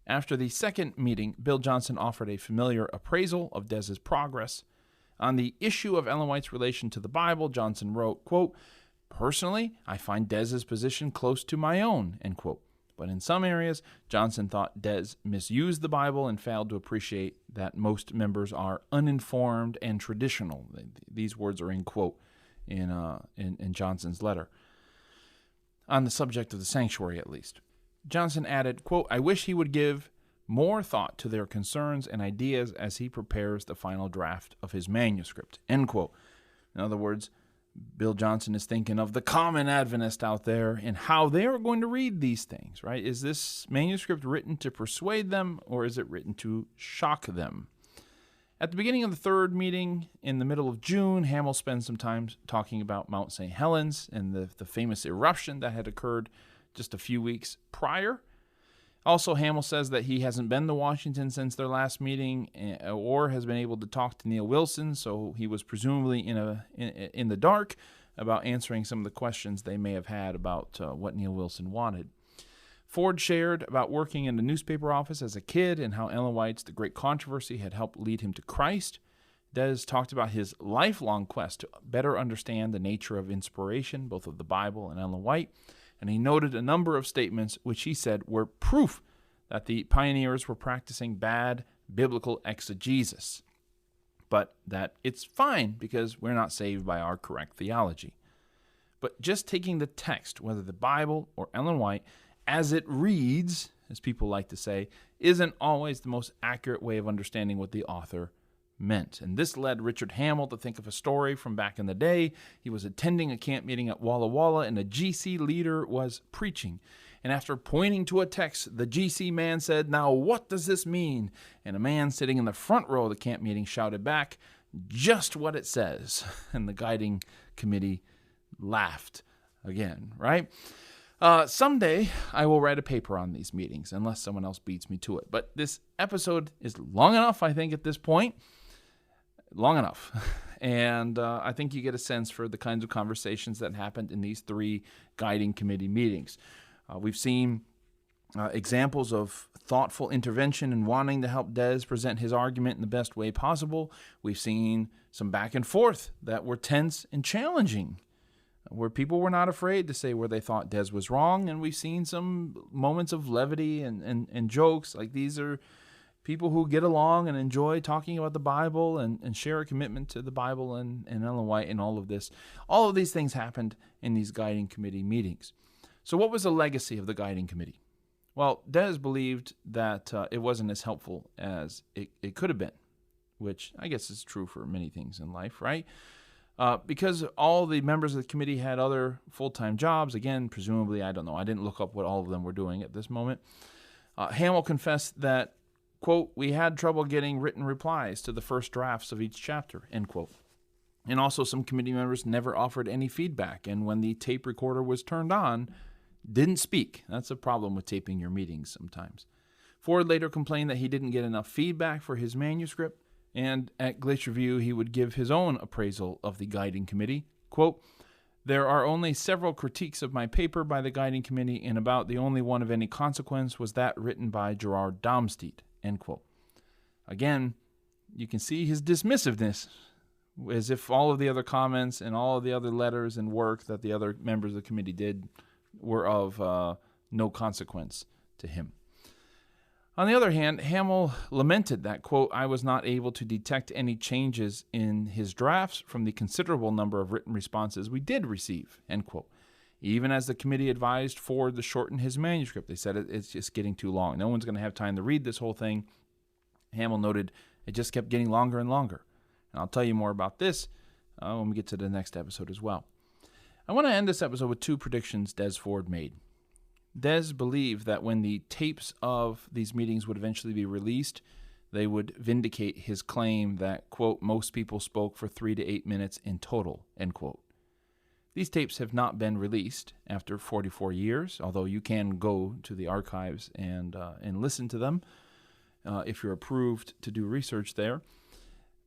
[SPEAKER 2] After the second meeting, Bill Johnson offered a familiar appraisal of Des's progress. On the issue of Ellen White's relation to the Bible, Johnson wrote, quote, "Personally, I find Des's position close to my own," end quote. But in some areas, Johnson thought Des misused the Bible and failed to appreciate that most members are uninformed and traditional. These words are in quote in Johnson's letter. On the subject of the sanctuary, at least. Johnson added, quote, "I wish he would give more thought to their concerns and ideas as he prepares the final draft of his manuscript," end quote. In other words, Bill Johnson is thinking of the common Adventist out there and how they are going to read these things, right? Is this manuscript written to persuade them, or is it written to shock them? At the beginning of the third meeting in the middle of June, Howell spends some time talking about Mount St. Helens and the famous eruption that had occurred just a few weeks prior. Also, Howell says that he hasn't been to Washington since their last meeting or has been able to talk to Neil Wilson, so he was presumably in the dark about answering some of the questions they may have had about what Neil Wilson wanted. Ford shared about working in a newspaper office as a kid and how Ellen White's The Great Controversy had helped lead him to Christ. Des talked about his lifelong quest to better understand the nature of inspiration, both of the Bible and Ellen White, and he noted a number of statements which he said were proof that the pioneers were practicing bad biblical exegesis, but that it's fine because we're not saved by our correct theology. But just taking the text, whether the Bible or Ellen White, as it reads, as people like to say, isn't always the most accurate way of understanding what the author meant. And this led Richard Howell to think of a story from back in the day. He was attending a camp meeting at Walla Walla, and a GC leader was preaching. And after pointing to a text, the GC man said, "Now what does this mean?" And a man sitting in the front row of the camp meeting shouted back, "Just what it says." And the guiding committee laughed again, right? Someday I will write a paper on these meetings, unless someone else beats me to it. But this episode is long enough, I think, at this point. Long enough. And I think you get a sense for the kinds of conversations that happened in these three guiding committee meetings. We've seen examples of thoughtful intervention and wanting to help Des present his argument in the best way possible. We've seen some back and forth that were tense and challenging, where people were not afraid to say where they thought Des was wrong. And we've seen some moments of levity and jokes. Like, these are people who get along and enjoy talking about the Bible and share a commitment to the Bible and Ellen White and all of this. All of these things happened in these guiding committee meetings. So what was the legacy of the guiding committee? Well, Des believed that it wasn't as helpful as it could have been, which I guess is true for many things in life, right? Because all the members of the committee had other full-time jobs. Again, presumably, I don't know. I didn't look up what all of them were doing at this moment. Howell confessed that, quote, "We had trouble getting written replies to the first drafts of each chapter," end quote. And also, some committee members never offered any feedback, and when the tape recorder was turned on, didn't speak. That's a problem with taping your meetings sometimes. Ford later complained that he didn't get enough feedback for his manuscript, and at Glacier View, he would give his own appraisal of the guiding committee. Quote, "There are only several critiques of my paper by the guiding committee, and about the only one of any consequence was that written by Gerard Domstedt," end quote. Again, you can see his dismissiveness, as if all of the other comments and all of the other letters and work that the other members of the committee did were of no consequence to him. On the other hand, Howell lamented that, quote, "I was not able to detect any changes in his drafts from the considerable number of written responses we did receive," end quote. Even as the committee advised Ford to shorten his manuscript, they said it's just getting too long. No one's going to have time to read this whole thing. Howell noted it just kept getting longer and longer. And I'll tell you more about this when we get to the next episode as well. I want to end this episode with two predictions Des Ford made. Des believed that when the tapes of these meetings would eventually be released, they would vindicate his claim that, quote, most people spoke for 3 to 8 minutes in total, end quote. These tapes have not been released after 44 years, although you can go to the archives and listen to them if you're approved to do research there.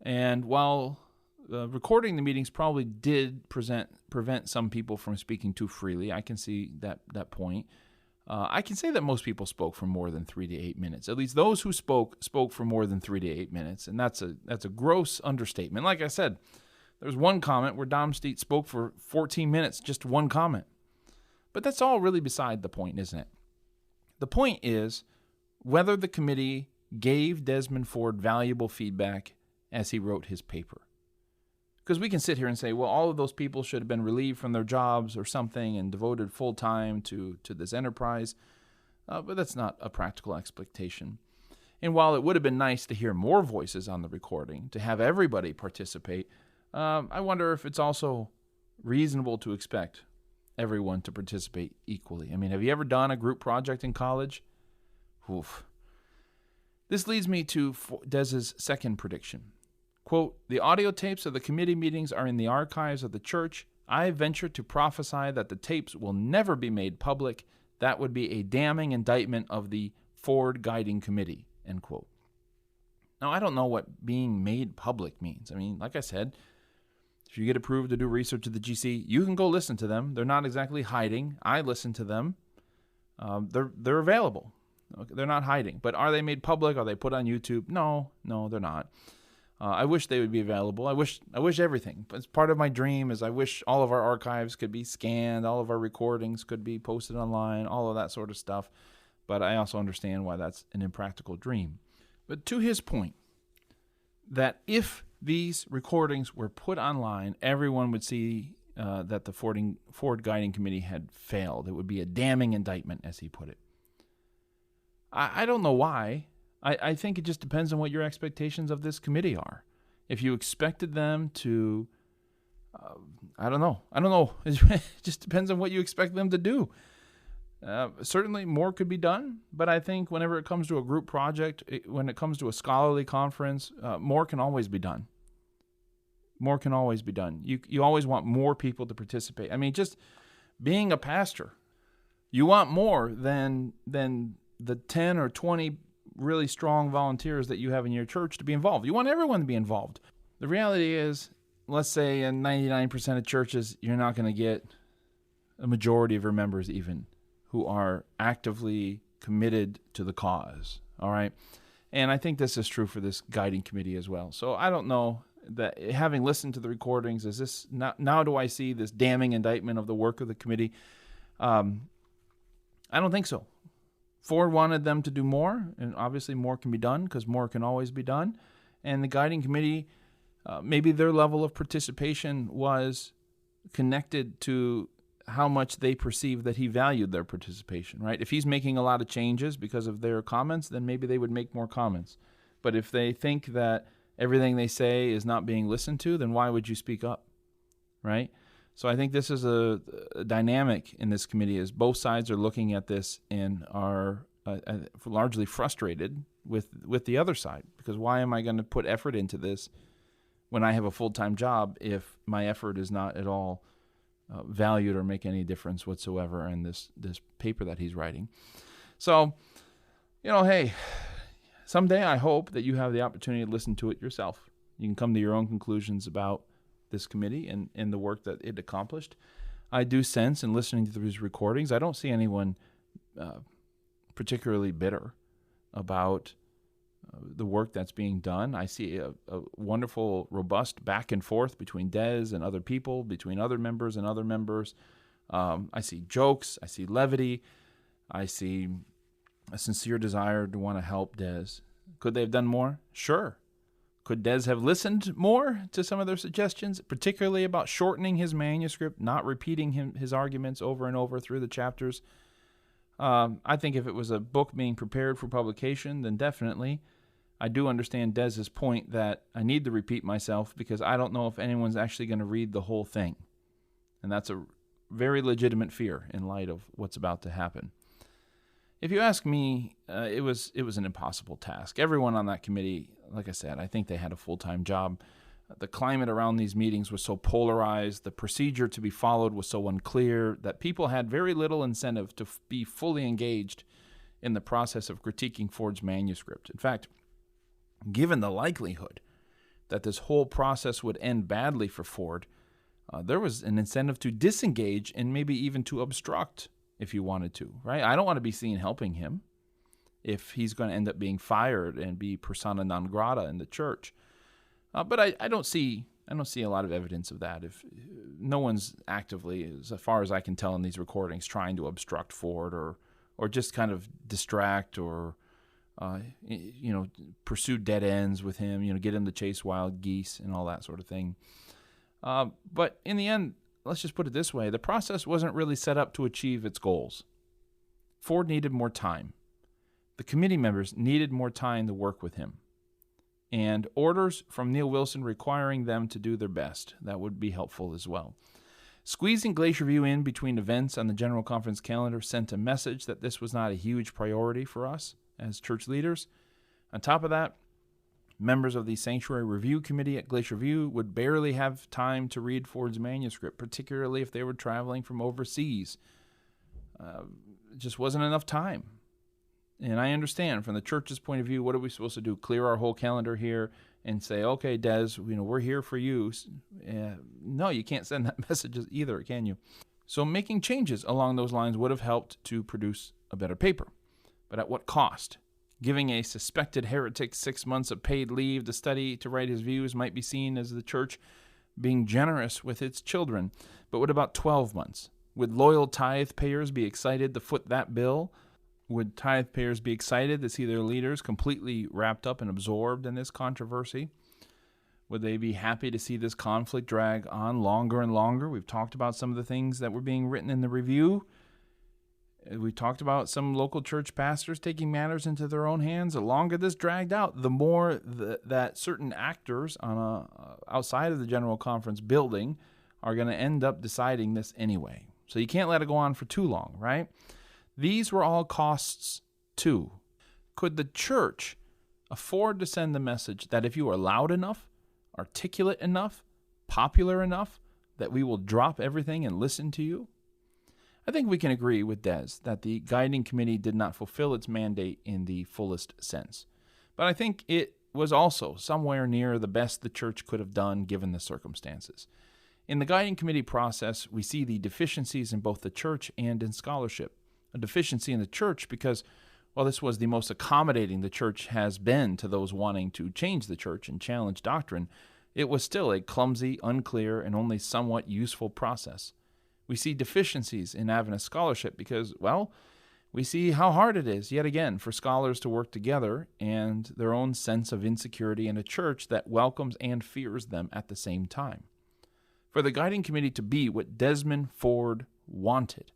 [SPEAKER 2] And while recording the meetings probably did prevent some people from speaking too freely, I can see that point. I can say that most people spoke for more than 3 to 8 minutes. At least those who spoke for more than 3 to 8 minutes, and that's a gross understatement. Like I said, there's one comment where Dom Steet spoke for 14 minutes, just one comment. But that's all really beside the point, isn't it? The point is whether the committee gave Desmond Ford valuable feedback as he wrote his paper. Because we can sit here and say, well, all of those people should have been relieved from their jobs or something and devoted full time to this enterprise. But that's not a practical expectation. And while it would have been nice to hear more voices on the recording, to have everybody participate, I wonder if it's also reasonable to expect everyone to participate equally. I mean, have you ever done a group project in college? Oof. This leads me to Des's second prediction. Quote, the audio tapes of the committee meetings are in the archives of the church. I venture to prophesy that the tapes will never be made public. That would be a damning indictment of the Ford Guiding Committee, end quote. Now, I don't know what being made public means. I mean, like I said, if you get approved to do research at the GC, you can go listen to them. They're not exactly hiding. I listen to them. They're available. Okay, they're not hiding. But are they made public? Are they put on YouTube? No, they're not. I wish they would be available. I wish everything. But it's part of my dream is I wish all of our archives could be scanned, all of our recordings could be posted online, all of that sort of stuff. But I also understand why that's an impractical dream. But to his point, that if these recordings were put online, everyone would see that the Ford Guiding Committee had failed. It would be a damning indictment, as he put it. I don't know why. I think it just depends on what your expectations of this committee are. If you expected them to, I don't know. It just depends on what you expect them to do. Certainly more could be done, but I think whenever it comes to a group project, when it comes to a scholarly conference, more can always be done. More can always be done. You always want more people to participate. I mean, just being a pastor, you want more than the 10 or 20 really strong volunteers that you have in your church to be involved. You want everyone to be involved. The reality is, let's say in 99% of churches, you're not going to get a majority of your members even who are actively committed to the cause, all right? And I think this is true for this guiding committee as well. So I don't know that having listened to the recordings, is this now do I see this damning indictment of the work of the committee? I don't think so. Ford wanted them to do more, and obviously more can be done because more can always be done. And the guiding committee, maybe their level of participation was connected to how much they perceived that he valued their participation, right? If he's making a lot of changes because of their comments, then maybe they would make more comments. But if they think that everything they say is not being listened to, then why would you speak up, right? So I think this is a dynamic in this committee as both sides are looking at this and are largely frustrated with the other side. Because why am I going to put effort into this when I have a full-time job if my effort is not at all valued or make any difference whatsoever in this paper that he's writing? So, hey, someday I hope that you have the opportunity to listen to it yourself. You can come to your own conclusions about this committee and the work that it accomplished. I do sense in listening to these recordings, I don't see anyone particularly bitter about the work that's being done. I see a wonderful, robust back and forth between Des and other people, between other members and other members. I see jokes. I see levity. I see a sincere desire to want to help Des. Could they have done more? Sure. Could Des have listened more to some of their suggestions, particularly about shortening his manuscript, not repeating his arguments over and over through the chapters? I think if it was a book being prepared for publication, then definitely. I do understand Des's point that I need to repeat myself because I don't know if anyone's actually going to read the whole thing. And that's a very legitimate fear in light of what's about to happen. If you ask me, it was an impossible task. Everyone on that committee, like I said, I think they had a full-time job. The climate around these meetings was so polarized, the procedure to be followed was so unclear, that people had very little incentive to be fully engaged in the process of critiquing Ford's manuscript. In fact, given the likelihood that this whole process would end badly for Ford, there was an incentive to disengage and maybe even to obstruct if you wanted to, right? I don't want to be seen helping him if he's going to end up being fired and be persona non grata in the church. But I don't see a lot of evidence of that. If no one's actively, as far as I can tell in these recordings, trying to obstruct Ford or just kind of distract or pursue dead ends with him, get him to chase wild geese and all that sort of thing. But in the end, let's just put it this way: the process wasn't really set up to achieve its goals. Ford needed more time. The committee members needed more time to work with him. And orders from Neil Wilson requiring them to do their best. That would be helpful as well. Squeezing Glacier View in between events on the General Conference calendar sent a message that this was not a huge priority for us as church leaders. On top of that, members of the Sanctuary Review Committee at Glacier View would barely have time to read Ford's manuscript, particularly if they were traveling from overseas. It just wasn't enough time. And I understand from the church's point of view, what are we supposed to do? Clear our whole calendar here and say, okay, Des, we're here for you. No, you can't send that message either, can you? So making changes along those lines would have helped to produce a better paper. But at what cost? Giving a suspected heretic 6 months of paid leave to study to write his views might be seen as the church being generous with its children. But what about 12 months? Would loyal tithe payers be excited to foot that bill? Would tithe payers be excited to see their leaders completely wrapped up and absorbed in this controversy? Would they be happy to see this conflict drag on longer and longer? We've talked about some of the things that were being written in the review. We talked about some local church pastors taking matters into their own hands. The longer this dragged out, the more that certain actors outside of the General Conference building are going to end up deciding this anyway. So you can't let it go on for too long, right? These were all costs, too. Could the church afford to send the message that if you are loud enough, articulate enough, popular enough, that we will drop everything and listen to you? I think we can agree with Des that the guiding committee did not fulfill its mandate in the fullest sense. But I think it was also somewhere near the best the church could have done given the circumstances. In the guiding committee process, we see the deficiencies in both the church and in scholarship. A deficiency in the church because, well, this was the most accommodating the church has been to those wanting to change the church and challenge doctrine. It was still a clumsy, unclear, and only somewhat useful process. We see deficiencies in Adventist scholarship because, well, we see how hard it is, yet again, for scholars to work together and their own sense of insecurity in a church that welcomes and fears them at the same time. For the guiding committee to be what Desmond Ford wanted,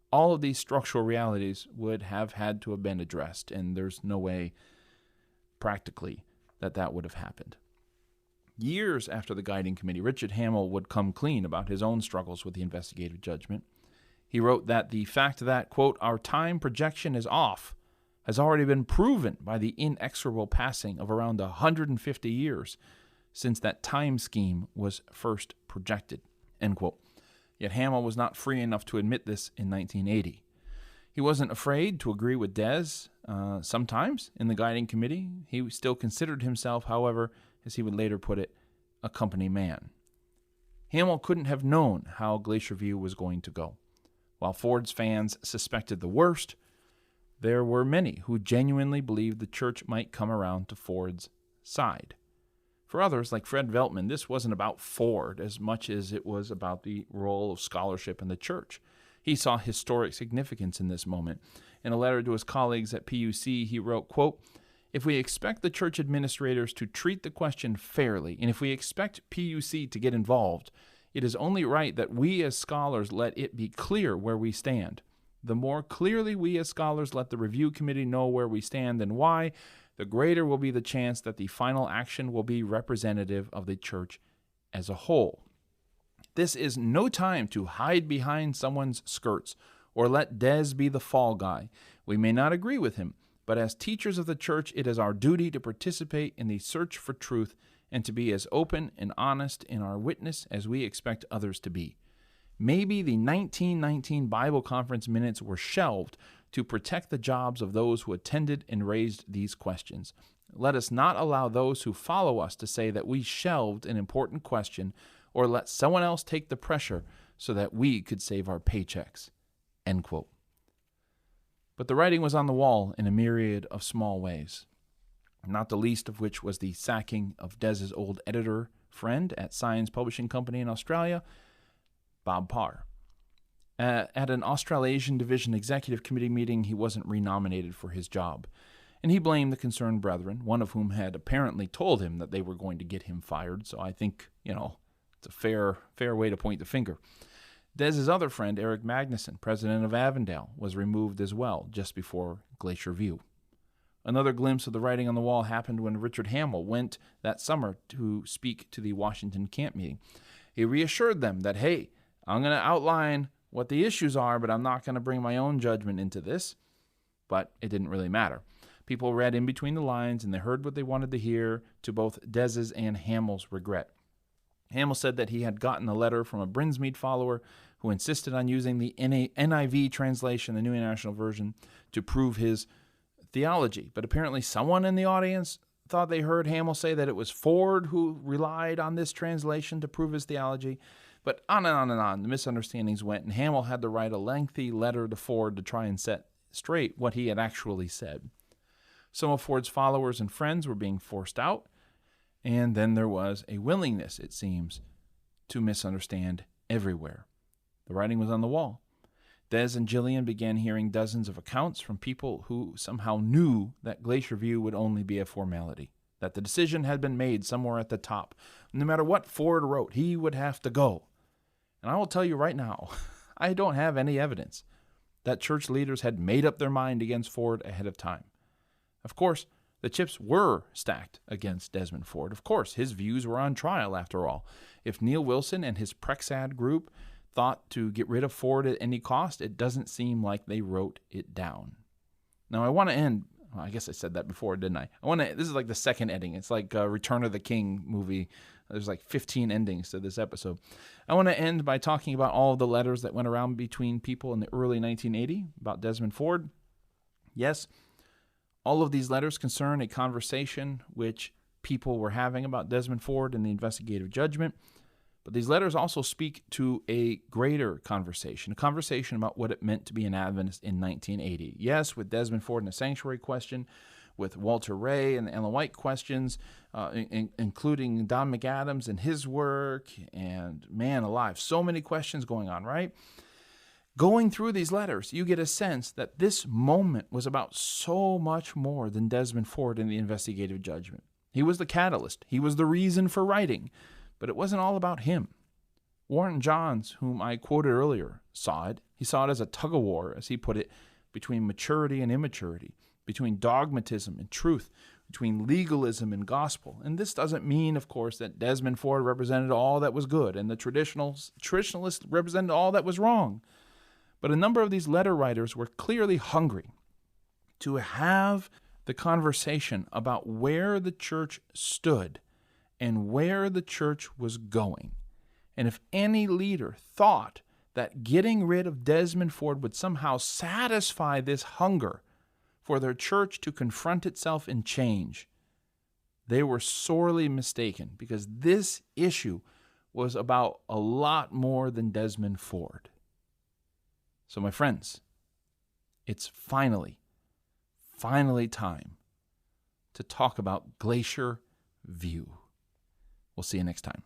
[SPEAKER 2] all of these structural realities would have had to have been addressed, and there's no way practically that would have happened. Years after the guiding committee, Richard Howell would come clean about his own struggles with the investigative judgment. He wrote that the fact that, quote, our time projection is off has already been proven by the inexorable passing of around 150 years since that time scheme was first projected, end quote. Yet Howell was not free enough to admit this in 1980. He wasn't afraid to agree with Des sometimes in the guiding committee. He still considered himself, however, as he would later put it, a company man. Howell couldn't have known how Glacier View was going to go. While Ford's fans suspected the worst, there were many who genuinely believed the church might come around to Ford's side. For others, like Fred Veltman, this wasn't about Ford as much as it was about the role of scholarship in the church. He saw historic significance in this moment. In a letter to his colleagues at PUC, he wrote, quote, If we expect the church administrators to treat the question fairly, and if we expect PUC to get involved, it is only right that we as scholars let it be clear where we stand. The more clearly we as scholars let the review committee know where we stand and why, the greater will be the chance that the final action will be representative of the church as a whole. This is no time to hide behind someone's skirts or let Des be the fall guy. We may not agree with him, but as teachers of the church, it is our duty to participate in the search for truth and to be as open and honest in our witness as we expect others to be. Maybe the 1919 Bible Conference minutes were shelved to protect the jobs of those who attended and raised these questions. Let us not allow those who follow us to say that we shelved an important question or let someone else take the pressure so that we could save our paychecks." End quote. But the writing was on the wall in a myriad of small ways, not the least of which was the sacking of Des's old editor friend at Science Publishing Company in Australia, Bob Parr. At an Australasian Division Executive Committee meeting, he wasn't renominated for his job, and he blamed the concerned brethren, one of whom had apparently told him that they were going to get him fired, so I think, it's a fair way to point the finger. Des's other friend, Eric Magnuson, president of Avondale, was removed as well just before Glacier View. Another glimpse of the writing on the wall happened when Richard Howell went that summer to speak to the Washington camp meeting. He reassured them that, hey, I'm going to outline what the issues are, but I'm not going to bring my own judgment into this. But it didn't really matter. People read in between the lines, and they heard what they wanted to hear, to both Des's and Hamill's regret. Hamill said that he had gotten a letter from a Brinsmead follower who insisted on using the NIV translation, the New International Version, to prove his theology. But apparently someone in the audience thought they heard Hamill say that it was Ford who relied on this translation to prove his theology. But on and on and on, the misunderstandings went, and Hamill had to write a lengthy letter to Ford to try and set straight what he had actually said. Some of Ford's followers and friends were being forced out, and then there was a willingness, it seems, to misunderstand everywhere. The writing was on the wall. Des and Jillian began hearing dozens of accounts from people who somehow knew that Glacier View would only be a formality, that the decision had been made somewhere at the top. No matter what Ford wrote, he would have to go. And I will tell you right now, I don't have any evidence that church leaders had made up their mind against Ford ahead of time. Of course, the chips were stacked against Desmond Ford. Of course, his views were on trial after all. If Neil Wilson and his Prexad group thought to get rid of Ford at any cost, it doesn't seem like they wrote it down. Now, I want to end, I guess I said that before, didn't I? This is like the second ending. It's like a Return of the King movie. There's like 15 endings to this episode. I want to end by talking about all of the letters that went around between people in the early 1980 about Desmond Ford. Yes, all of these letters concern a conversation which people were having about Desmond Ford and the investigative judgment. But these letters also speak to a greater conversation, a conversation about what it meant to be an Adventist in 1980. Yes, with Desmond Ford and the sanctuary question, with Walter Ray and the Ellen White questions, including Don McAdams and his work, and man alive, so many questions going on, right? Going through these letters, you get a sense that this moment was about so much more than Desmond Ford and the investigative judgment. He was the catalyst. He was the reason for writing. But it wasn't all about him. Warren Johns, whom I quoted earlier, saw it. He saw it as a tug-of-war, as he put it, between maturity and immaturity, between dogmatism and truth, between legalism and gospel. And this doesn't mean, of course, that Desmond Ford represented all that was good and the traditionalists represented all that was wrong. But a number of these letter writers were clearly hungry to have the conversation about where the church stood and where the church was going. And if any leader thought that getting rid of Desmond Ford would somehow satisfy this hunger for their church to confront itself and change, they were sorely mistaken, because this issue was about a lot more than Desmond Ford. So, my friends, it's finally time to talk about Glacier View. We'll see you next time.